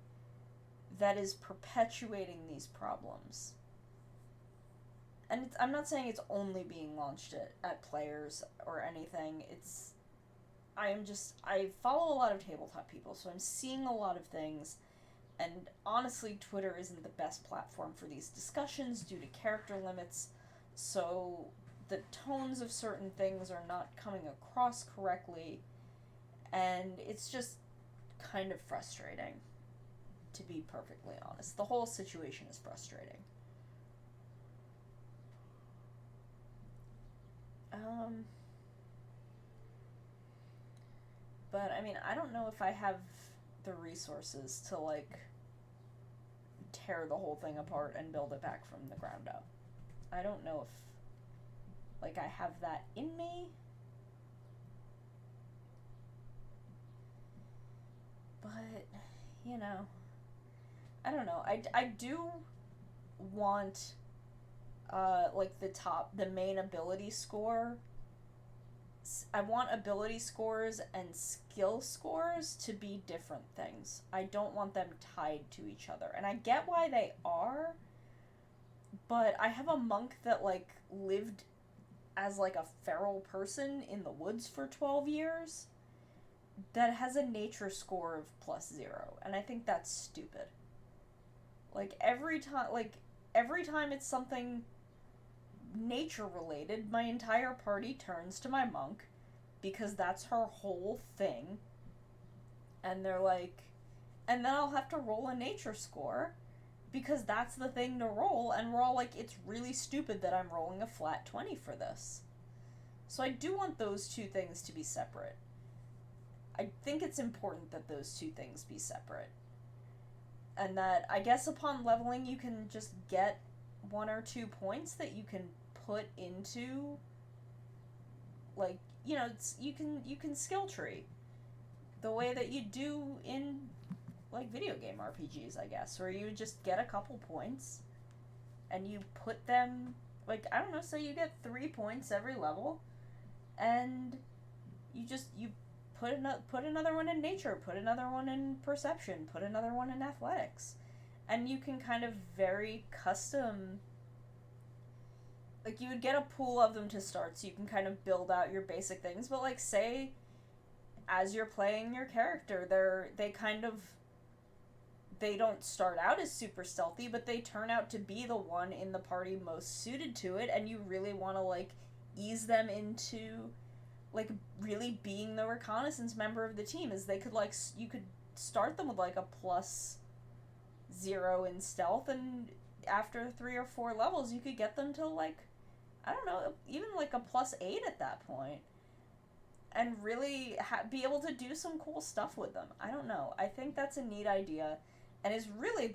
[SPEAKER 1] that is perpetuating these problems. And I'm not saying it's only being launched at players or anything. I follow a lot of tabletop people, so I'm seeing a lot of things, and honestly, Twitter isn't the best platform for these discussions due to character limits, so the tones of certain things are not coming across correctly, and it's just kind of frustrating, to be perfectly honest. The whole situation is frustrating. But, I mean, I don't know if I have the resources to, like, tear the whole thing apart and build it back from the ground up. I don't know if, like, I have that in me. But, you know, I don't know. I do want, like, the main ability score. I want ability scores and skill scores to be different things. I don't want them tied to each other. And I get why they are, but I have a monk that, like, lived as, like, a feral person in the woods for 12 years that has a nature score of +0, and I think that's stupid. Like, every time it's something nature related, my entire party turns to my monk because that's her whole thing, and they're like, and then I'll have to roll a nature score because that's the thing to roll, and we're all like, it's really stupid that I'm rolling a flat 20 for this. So I do want those two things to be separate. I think it's important that those two things be separate, and that I guess upon leveling you can just get 1 or 2 points that you can put into, like, you know, you can skill tree the way that you do in, like, video game RPGs, I guess, where you just get a couple points and you put them, like, I don't know, so you get 3 points every level, and you put another one in nature, put another one in perception, put another one in athletics, and you can kind of very custom like you would get a pool of them to start so you can kind of build out your basic things, but like say as you're playing your character, they don't start out as super stealthy, but they turn out to be the one in the party most suited to it, and you really want to like ease them into like really being the reconnaissance member of the team. Is they could like you could start them with like a +0 in stealth, and after 3 or 4 levels you could get them to like, I don't know, even like a +8 at that point, and really be able to do some cool stuff with them. I don't know. I think that's a neat idea, and is really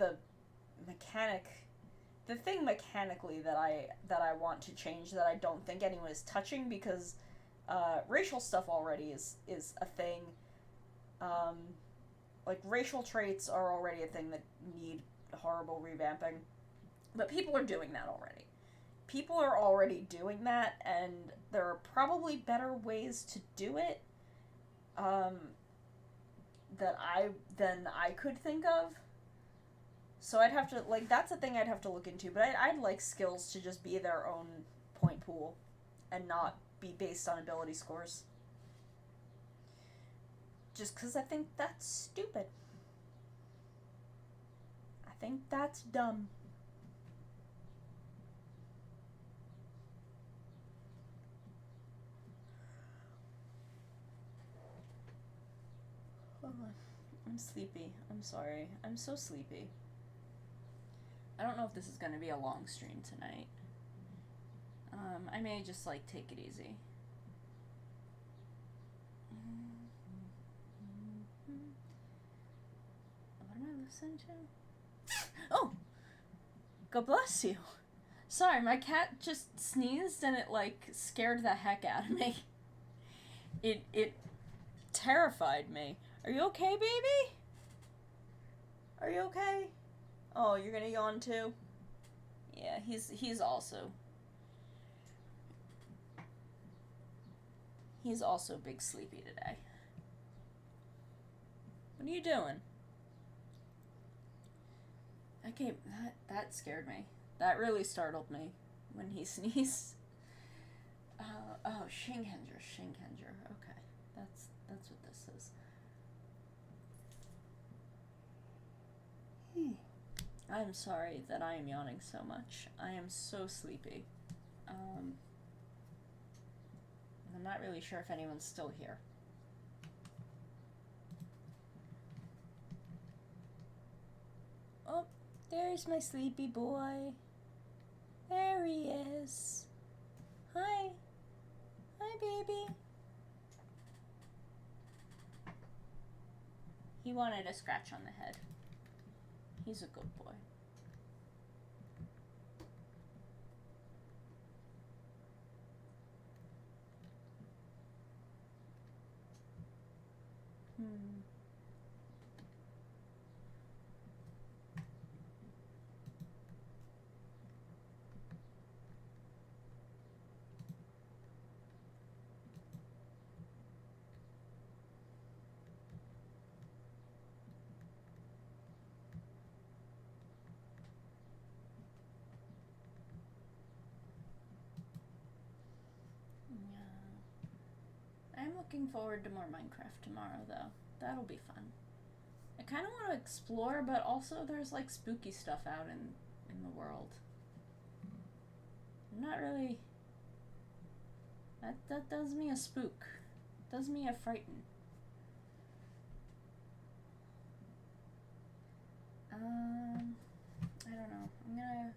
[SPEAKER 1] mechanic, the thing mechanically that I want to change that I don't think anyone is touching, because racial stuff already is a thing. Um, like racial traits are already a thing that need horrible revamping, but people are doing that already. People are already doing that, and there are probably better ways to do it um, than I could think of. So I'd have to like that's a thing I'd have to look into. But I'd like skills to just be their own point pool, and not be based on ability scores. Just because I think that's stupid. I think that's dumb. I'm sleepy. I'm sorry. I'm so sleepy. I don't know if this is going to be a long stream tonight. I may just like take it easy. What am I listening to? Oh! God bless you. Sorry, my cat just sneezed and it like scared the heck out of me. It terrified me. Are you okay, baby? Are you okay? Oh, you're gonna yawn too? Yeah, he's also big sleepy today. What are you doing? Okay, that scared me. That really startled me when he sneezed. Oh, Shinkenger. Okay, that's what this is. I'm sorry that I am yawning so much. I am so sleepy. I'm not really sure if anyone's still here. Oh, there's my sleepy boy. There he is. Hi. Hi, baby. He wanted a scratch on the head. He's a good boy. I'm looking forward to more Minecraft tomorrow, though. That'll be fun. I kind of want to explore, but also there's like spooky stuff out in the world. I'm not really. That does me a spook. Does me a frighten. I don't know. I'm gonna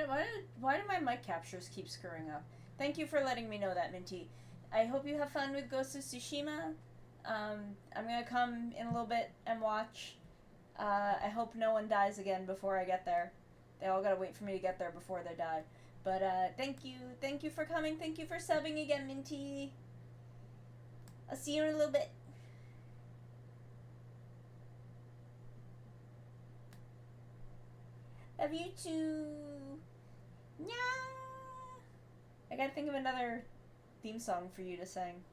[SPEAKER 1] Why do my mic captures keep screwing up? Thank you for letting me know that, Minty. I hope you have fun with Ghost of Tsushima. I'm gonna come in a little bit and watch. I hope no one dies again before I get there. They all gotta wait for me to get there before they die. But thank you for coming. Thank you for subbing again, Minty. I'll see you in a little bit. Love you too. Yeah. I gotta think of another theme song for you to sing.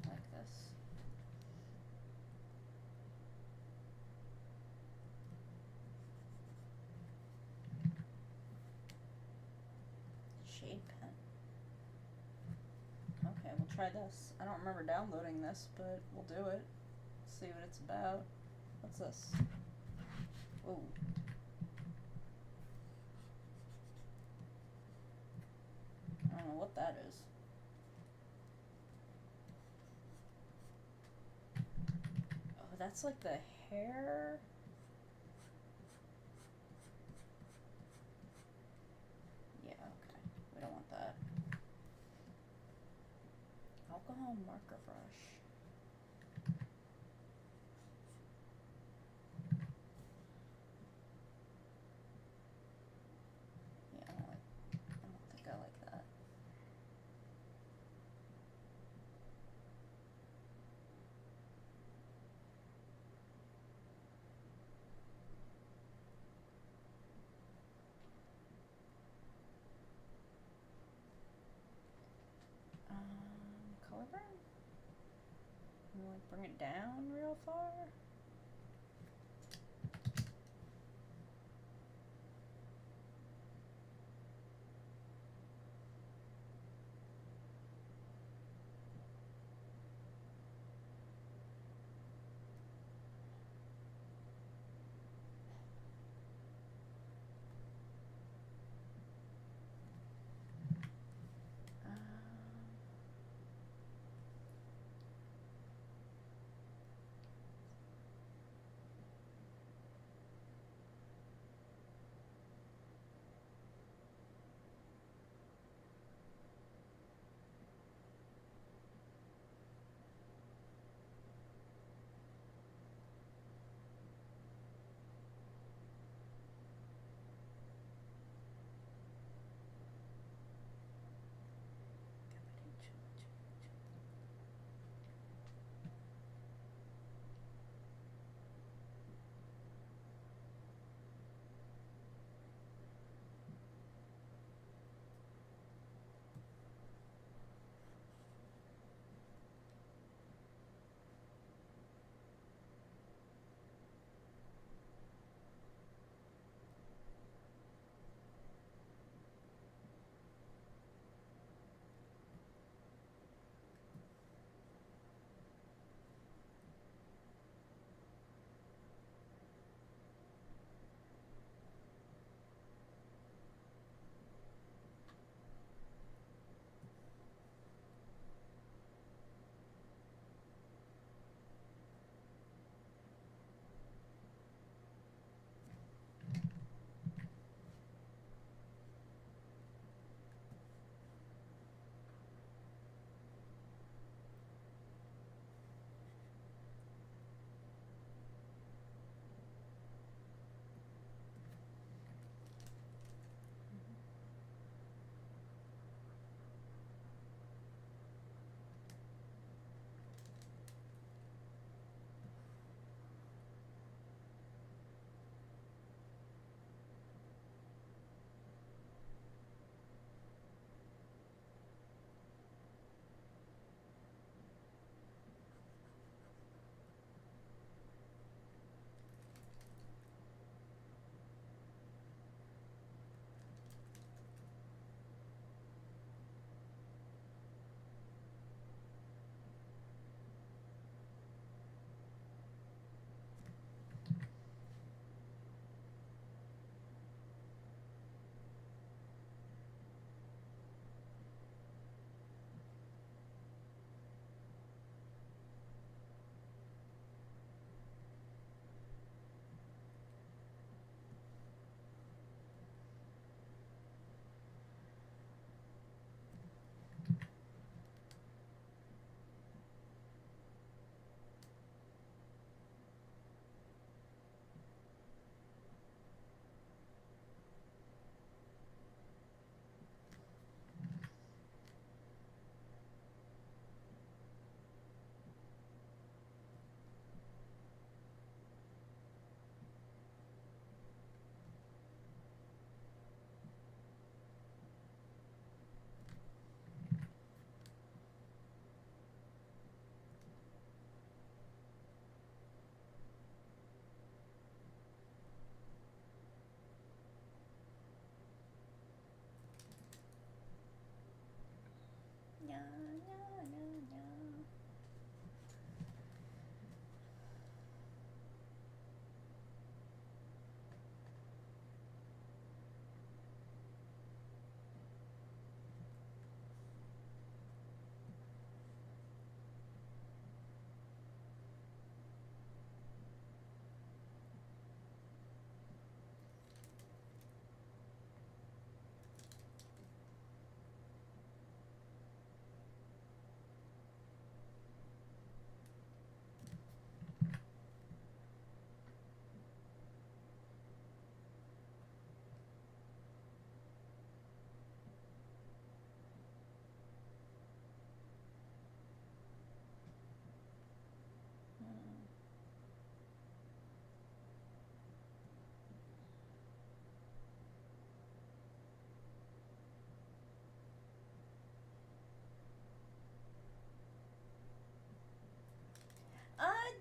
[SPEAKER 1] Like this. Shade pen. Okay, we'll try this. I don't remember downloading this, but we'll do it. See what it's about. What's this? Ooh. I don't know what that is. Oh, that's like the hair. Yeah, okay. We don't want that. Alcohol marker brush. Yeah, I don't think I like that. Color burn? Like bring it down real far?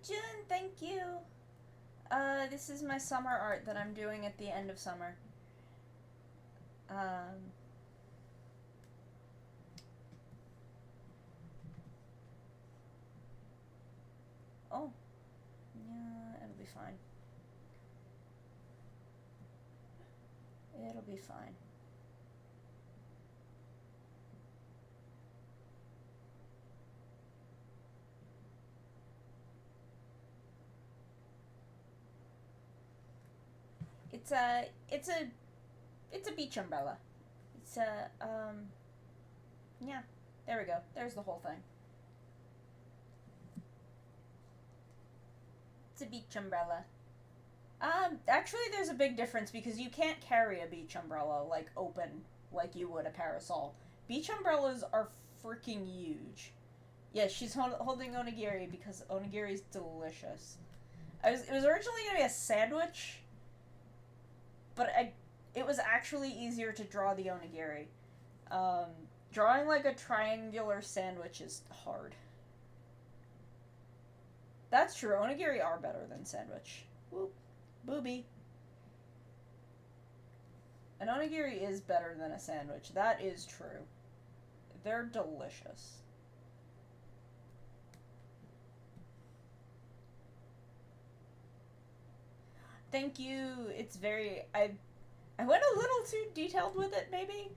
[SPEAKER 1] Jun, thank you. This is my summer art that I'm doing at the end of summer. Um, oh, yeah, it'll be fine. It'll be fine. It's a beach umbrella. It's a, yeah, there we go. There's the whole thing. It's a beach umbrella. Actually, there's a big difference because you can't carry a beach umbrella, like, open, like you would a parasol. Beach umbrellas are freaking huge. Yeah, she's holding onigiri because onigiri's delicious. It was originally gonna be a sandwich, but it was actually easier to draw the onigiri. Um, Drawing like a triangular sandwich is hard. That's true. Onigiri are better than sandwich. Whoop. Booby. An onigiri is better than a sandwich. That is true. They're delicious. Thank you. It's very I went a little too detailed with it maybe.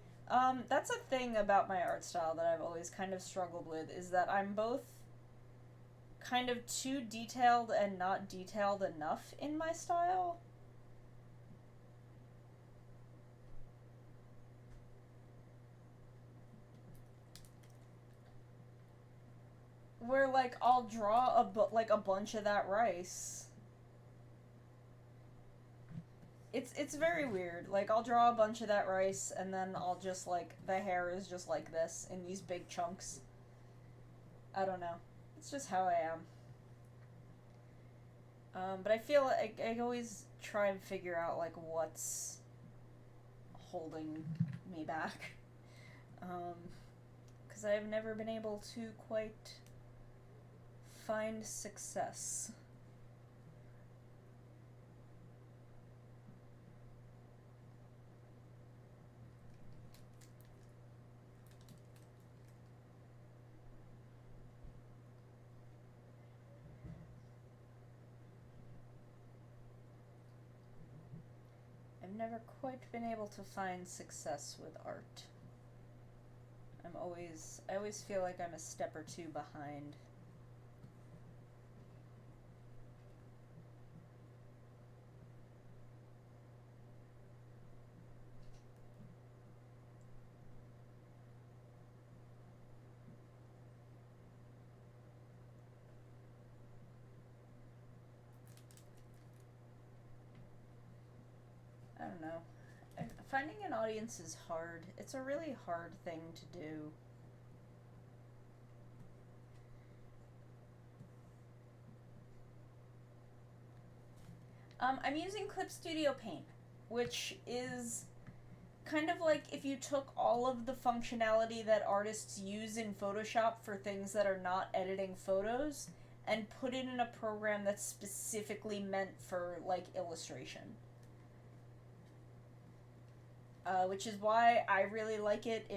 [SPEAKER 1] That's a thing about my art style that I've always kind of struggled with is that I'm both kind of too detailed and not detailed enough in my style. Where like I'll draw like a bunch of that rice. It's very weird. Like I'll draw a bunch of that rice and then I'll just like the hair is just like this in these big chunks. I don't know. It's just how I am. But I feel like I always try and figure out like what's holding me back. Because I've never been able to quite find success. I've never quite been able to find success with art. I always feel like I'm a step or two behind. I don't know. Finding an audience is hard. It's a really hard thing to do. I'm using Clip Studio Paint, which is kind of like if you took all of the functionality that artists use in Photoshop for things that are not editing photos and put it in a program that's specifically meant for like illustration. Which is why I really like it.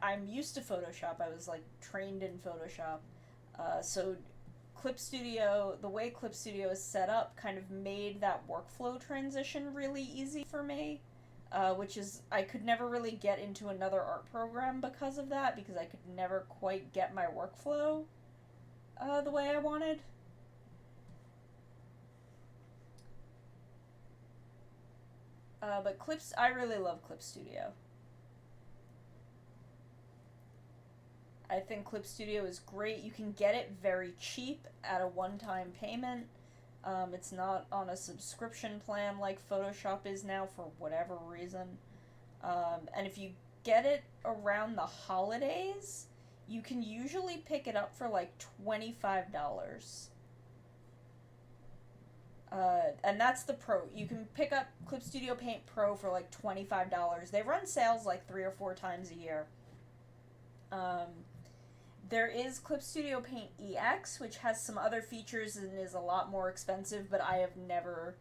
[SPEAKER 1] I'm used to Photoshop. I was like trained in Photoshop. So Clip Studio, the way Clip Studio is set up, kind of made that workflow transition really easy for me. Which is, I could never really get into another art program because of that, because I could never quite get my workflow the way I wanted. But I really love Clip Studio. I think Clip Studio is great. You can get it very cheap at a one-time payment. It's not on a subscription plan like Photoshop is now for whatever reason. And if you get it around the holidays, you can usually pick it up for like $25. And that's the Pro. You can pick up Clip Studio Paint Pro for like $25. They run sales like 3 or 4 times a year. There is Clip Studio Paint EX, which has some other features and is a lot more expensive, but I have never.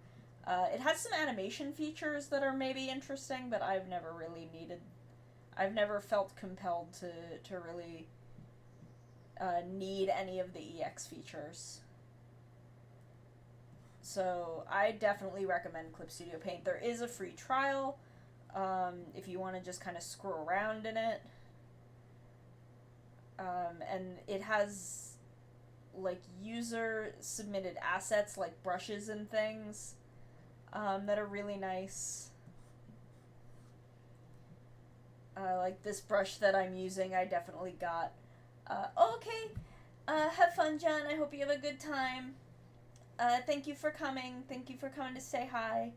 [SPEAKER 1] It has some animation features that are maybe interesting, but I've never really needed. I've never felt compelled to really need any of the EX features. So I definitely recommend Clip Studio Paint. There is a free trial if you want to just kind of screw around in it. And it has like user submitted assets like brushes and things that are really nice. Like this brush that I'm using, I definitely got. Okay, have fun, Jen. I hope you have a good time. Thank you for coming. Thank you for coming to say hi.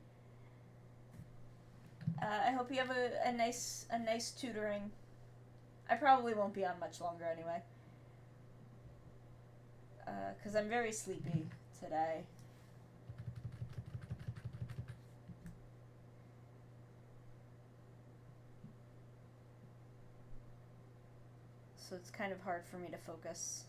[SPEAKER 1] I hope you have a nice tutoring. I probably won't be on much longer anyway. Because I'm very sleepy today. So it's kind of hard for me to focus.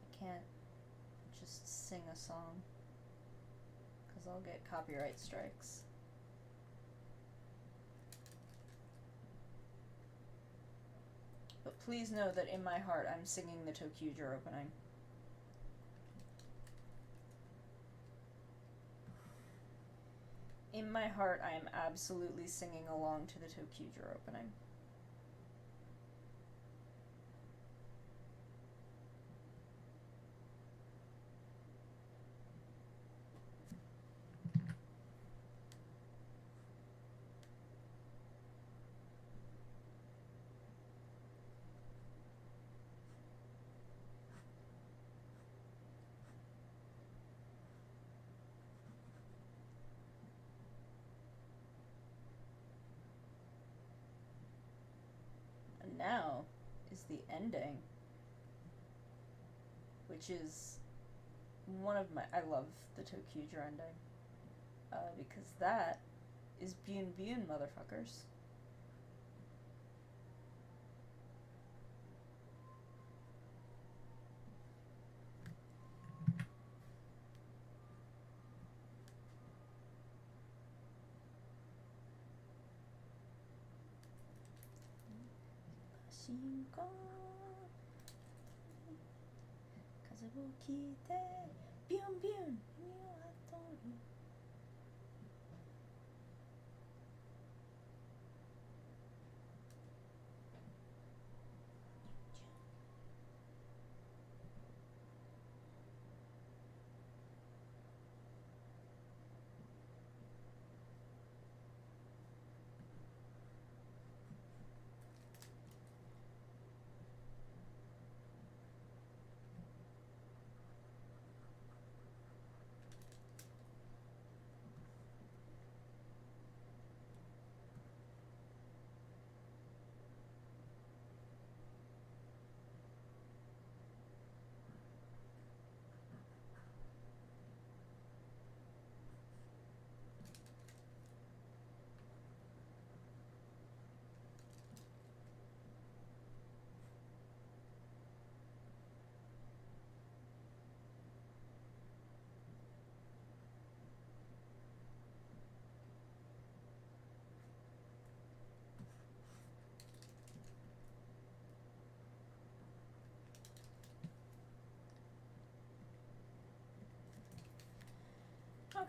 [SPEAKER 1] I can't just sing a song because I'll get copyright strikes. But please know that in my heart I'm singing the ToQger opening. In my heart I am absolutely singing along to the ToQger opening. Now is the ending, which is one of my. I love the ToQger ending because that is Bune Bune, motherfuckers.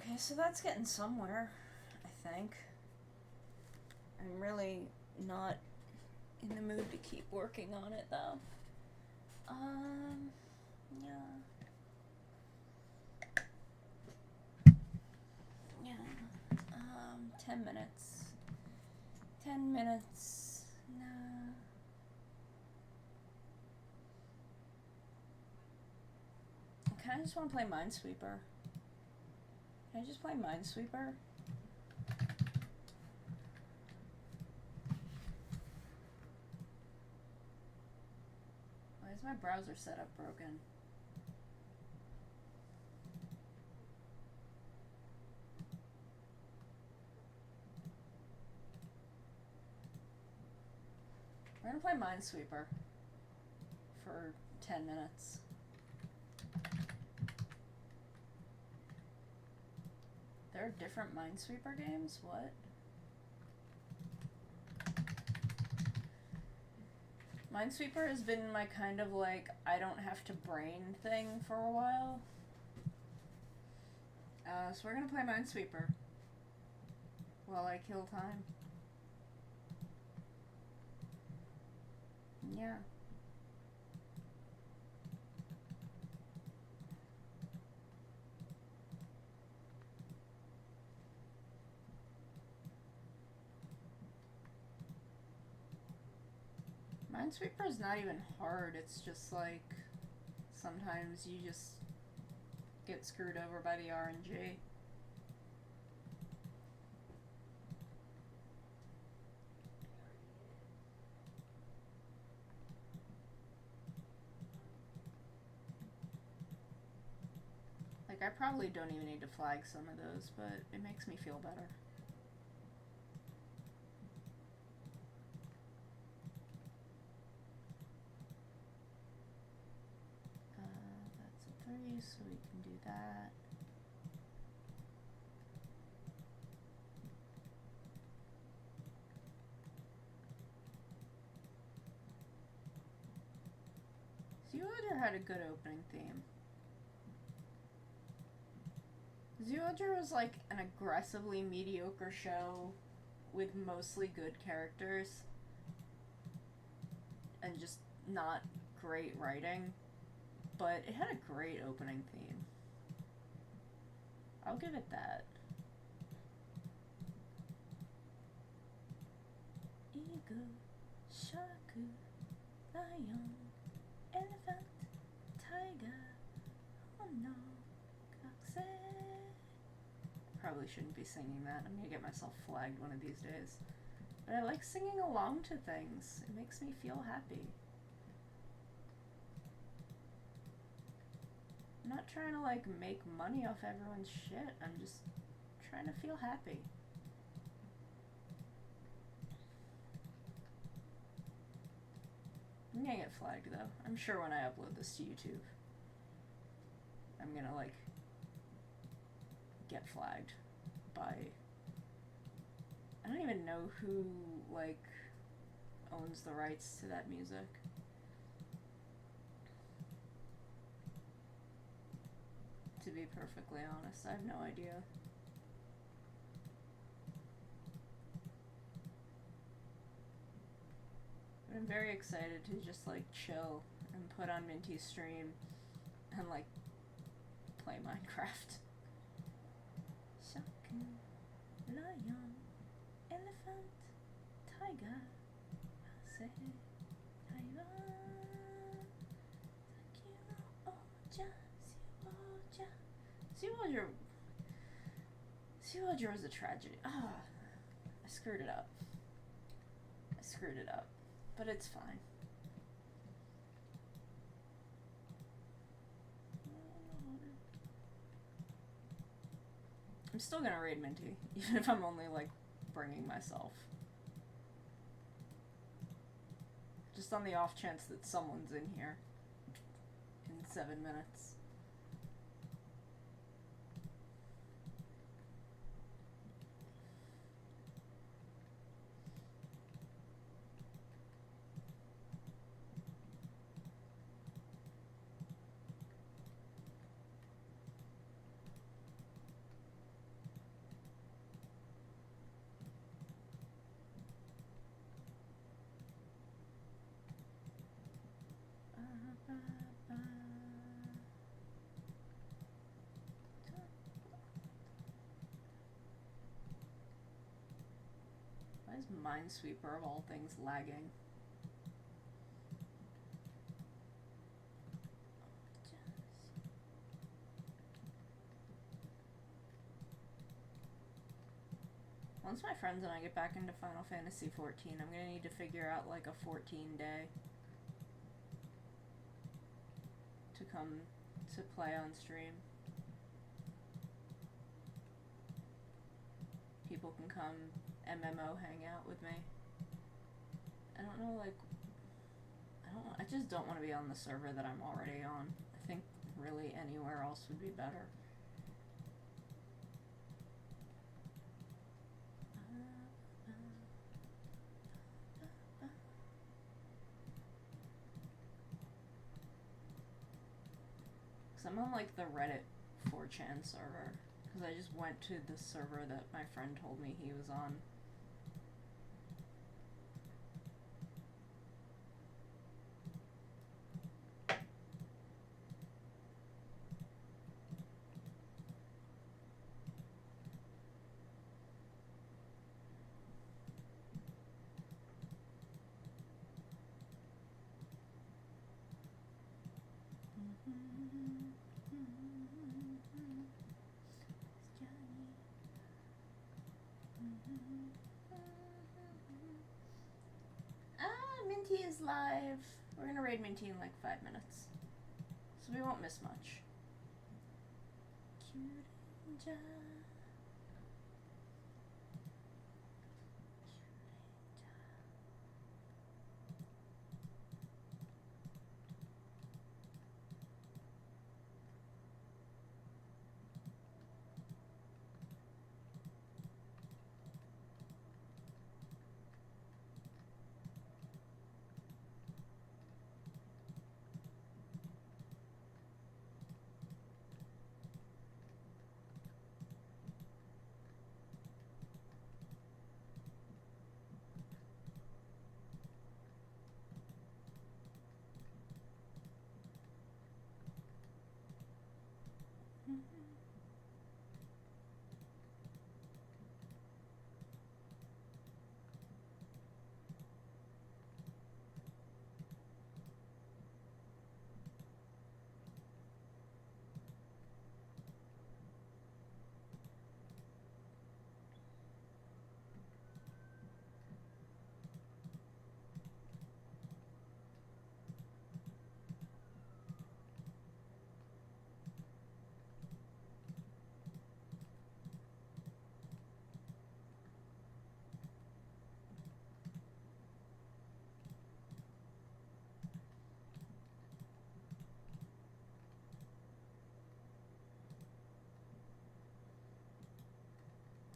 [SPEAKER 1] Okay, so that's getting somewhere, I think. I'm really not in the mood to keep working on it, though. Yeah. Yeah. 10 minutes. 10 minutes. No. I just want to play Minesweeper. Can I just play Minesweeper? Why is my browser setup broken? We're gonna play Minesweeper for 10 minutes. There are different Minesweeper games? What? Minesweeper has been my kind of like, I don't have to brain thing for a while. So we're gonna play Minesweeper while I kill time. Yeah. Minesweeper is not even hard, it's just like sometimes you just get screwed over by the RNG. Like, I probably don't even need to flag some of those, but it makes me feel better. That's a 3, so we can do that. Zoolander had a good opening theme. Zoolander was like an aggressively mediocre show with mostly good characters and just not great writing, but it had a great opening theme. I'll give it that. Eagle, shaku, lion, elephant, tiger, oh no, cockse. Probably shouldn't be singing that. I'm gonna get myself flagged one of these days. But I like singing along to things. It makes me feel happy. I'm not trying to like make money off everyone's shit. I'm just trying to feel happy. I'm gonna get flagged though. I'm sure when I upload this to YouTube, I'm gonna like get flagged by, I don't even know who like owns the rights to that music. To be perfectly honest, I have no idea. But I'm very excited to just like chill and put on Minty's stream and like play Minecraft. Shaku, lion, elephant, tiger, say, Taiwan, Zoolander was a tragedy. I screwed it up. But it's fine. I'm still gonna raid Minty, even if I'm only like bringing myself. Just on the off chance that someone's in here in 7 minutes.
[SPEAKER 2] Minesweeper of all things lagging? Once my friends and I get back into Final Fantasy XIV, I'm gonna need to figure out like a 14-day to come to play on stream. People can come MMO hang out with me. I don't know, like, I just don't want to be on the server that I'm already on. I think really anywhere else would be better. I'm on like the Reddit 4chan server because I just went to the server that my friend told me he was on. Minty is live. We're gonna raid Minty in like 5 minutes, so we won't miss much. Kyurenja.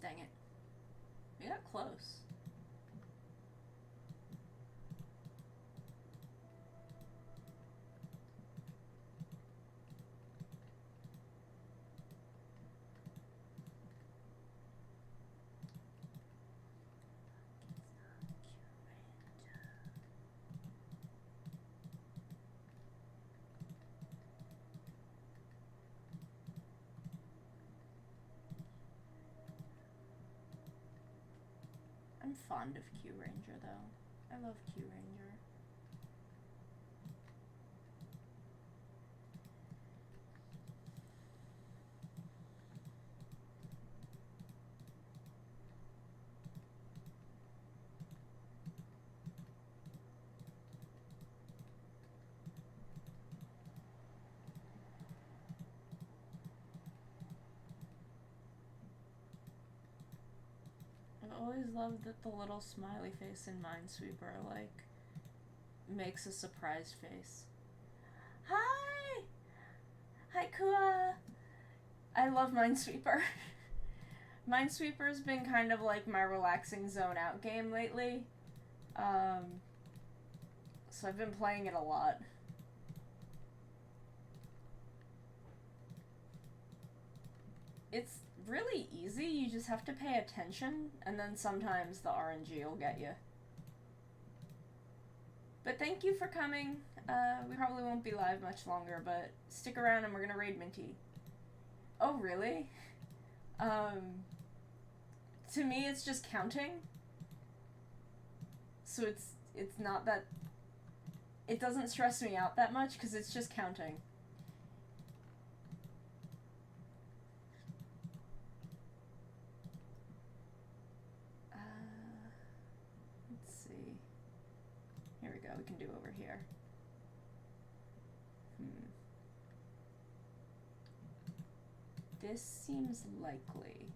[SPEAKER 2] Dang it. We got close. I'm fond of Kyuranger though. I love Kyuranger. I've always loved that the little smiley face in Minesweeper, like, makes a surprised face. Hi! Hi, Kua! I love Minesweeper. Minesweeper's been kind of like my relaxing zone out game lately. So I've been playing it a lot. It's really easy, you just have to pay attention, and then sometimes the RNG will get you. But thank you for coming. We probably won't be live much longer, but stick around and we're gonna raid Minty. Oh, really? To me, it's just counting. So it's not that... It doesn't stress me out that much because it's just counting. Let's see. Here we go. We can do over here. This seems likely.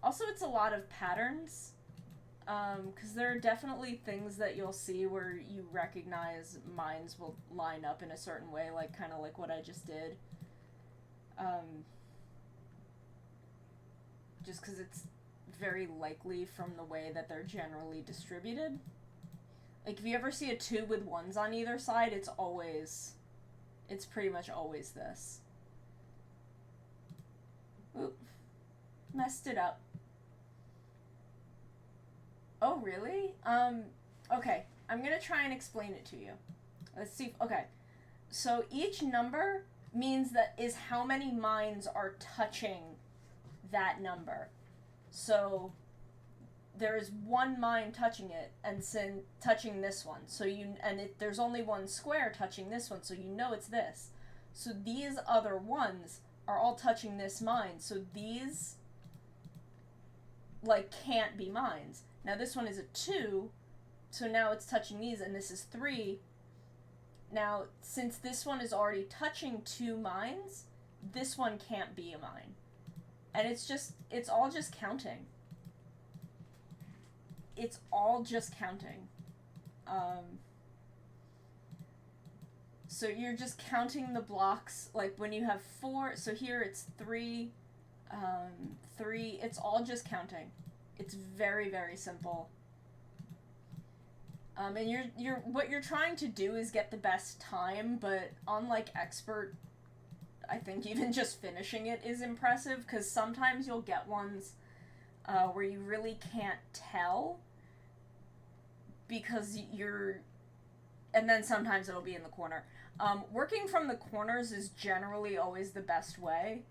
[SPEAKER 2] Also, it's a lot of patterns. Because there are definitely things that you'll see where you recognize minds will line up in a certain way, like kind of like what I just did. Just because it's very likely from the way that they're generally distributed. Like, if you ever see a 2 with 1s on either side, it's pretty much always this. Oop. Messed it up. Oh, really? Okay. I'm gonna try and explain it to you. Let's see. Okay. So each number means that is how many minds are touching that number. So there is one mind touching it and touching this one. So there's only one square touching this one, so you know it's this. So these other ones are all touching this mind. So these can't be minds. Now this one is a 2, so now it's touching these, and this is 3. Now, since this one is already touching 2 minds, this one can't be a mine. And it's all just counting. It's all just counting. So you're just counting the blocks, like when you have 4, so here it's 3, 3, it's all just counting. It's very, very simple. And what you're trying to do is get the best time, but on expert, I think even just finishing it is impressive, because sometimes you'll get ones where you really can't tell because and then sometimes it'll be in the corner. Working from the corners is generally always the best way.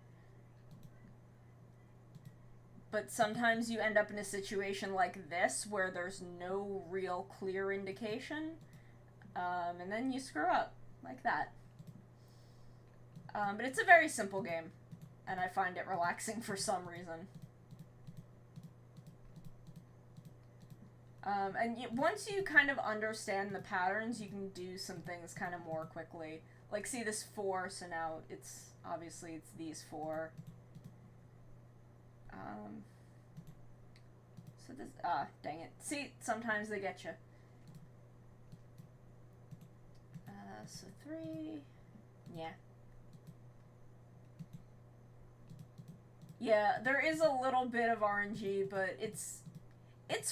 [SPEAKER 2] But sometimes you end up in a situation like this where there's no real clear indication, and then you screw up, like that. But it's a very simple game, and I find it relaxing for some reason. And once you kind of understand the patterns, you can do some things kind of more quickly. Like, see this 4, so now it's these 4. So this, dang it. See, sometimes they get you. So 3, yeah. Yeah, there is a little bit of RNG, but it's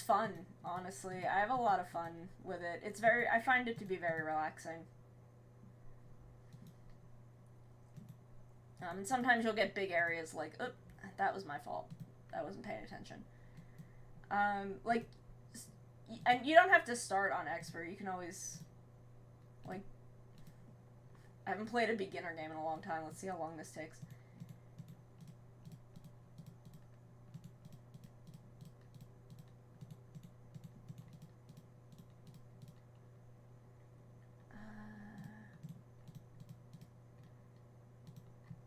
[SPEAKER 2] fun, honestly. I have a lot of fun with it. I find it to be very relaxing. And sometimes you'll get big areas like, oop, that was my fault. I wasn't paying attention. And you don't have to start on expert. You can always, I haven't played a beginner game in a long time. Let's see how long this takes.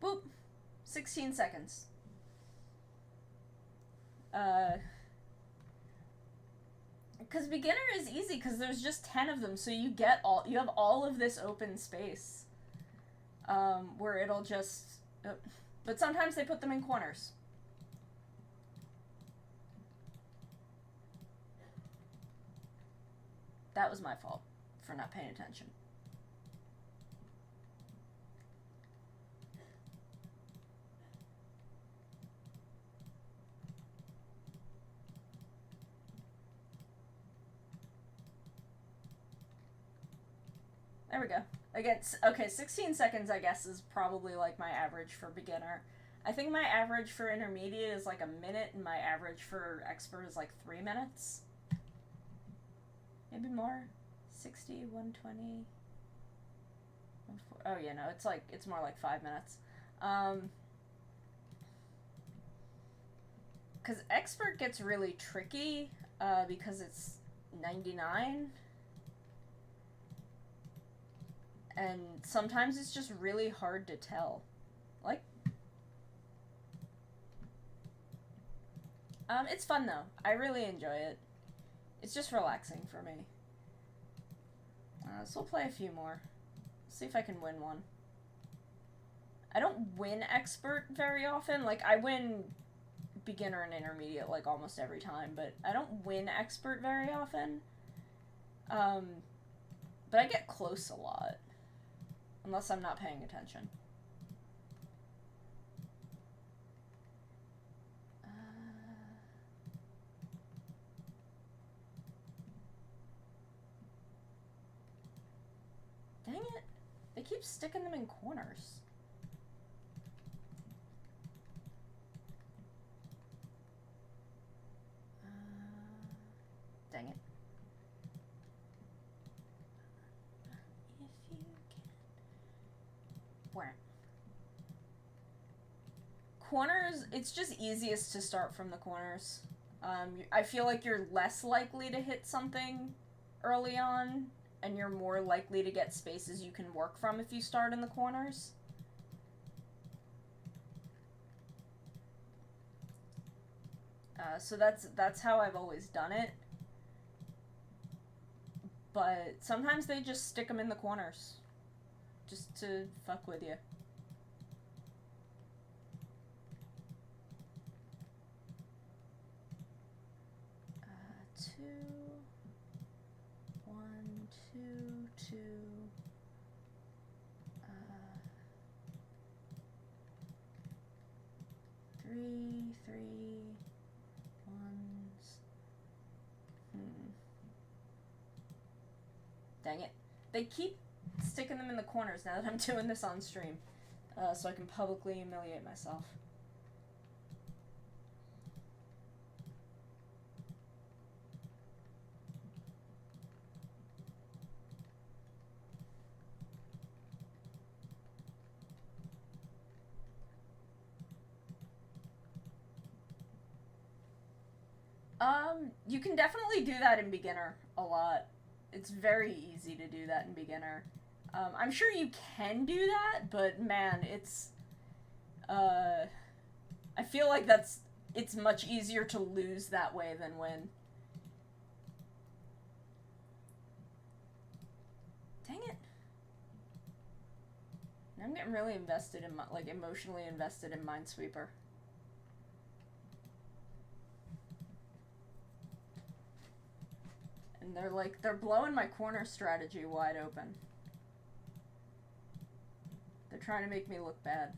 [SPEAKER 2] Boop. 16 seconds. Because beginner is easy because there's just 10 of them, so you have all of this open space. Where it'll just... but sometimes they put them in corners. That was my fault for not paying attention. There we go. Again, okay, 16 seconds, I guess, is probably, my average for beginner. I think my average for intermediate is, a minute, and my average for expert is, 3 minutes. Maybe more. 60, 120... Oh, yeah, no, it's more like 5 minutes. Because expert gets really tricky, because 99. And sometimes it's just really hard to tell. Like, it's fun though. I really enjoy it. It's just relaxing for me. So we'll play a few more. See if I can win one. I don't win expert very often. Like, I win beginner and intermediate like almost every time, but I don't win expert very often. But I get close a lot. Unless I'm not paying attention. Dang it. They keep sticking them in corners. Dang it. If you can. Where? Corners, it's just easiest to start from the corners. I feel like you're less likely to hit something early on, and you're more likely to get spaces you can work from if you start in the corners. So that's how I've always done it. But sometimes they just stick them in the corners. Just to fuck with you. Two. 1, 2, 2. 3, 3. 1s. Dang it. They keep sticking them in the corners now that I'm doing this on stream. So I can publicly humiliate myself. You can definitely do that in beginner a lot. It's very easy to do that in beginner. I'm sure you can do that, but man, it's, I feel like it's much easier to lose that way than win. Dang it. I'm getting really invested in, like, emotionally invested in Minesweeper. And they're blowing my corner strategy wide open. They're trying to make me look bad.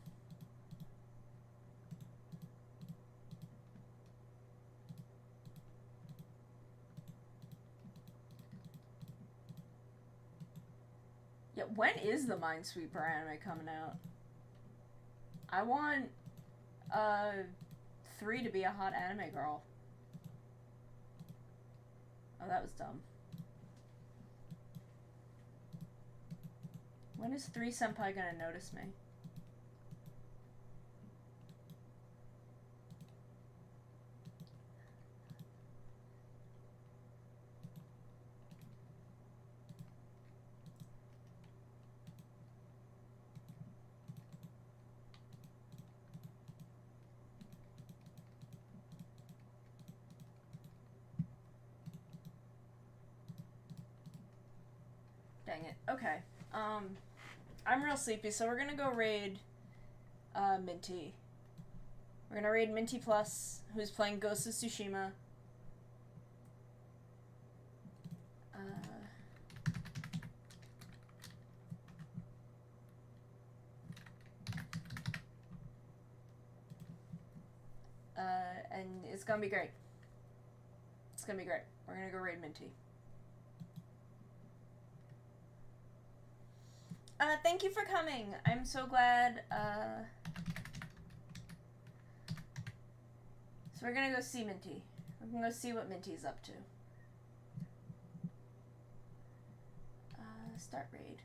[SPEAKER 2] Yeah, when is the Minesweeper anime coming out? I want, 3 to be a hot anime girl. Oh, that was dumb. When is 3 Senpai gonna notice me? Dang it. Okay. I'm real sleepy, so we're gonna go raid Minty. We're gonna raid Minty Plus, who's playing Ghost of Tsushima. And it's gonna be great. It's gonna be great. We're gonna go raid Minty. Thank you for coming. I'm so glad. So we're gonna go see Minty. We're gonna go see what Minty's up to. Start raid.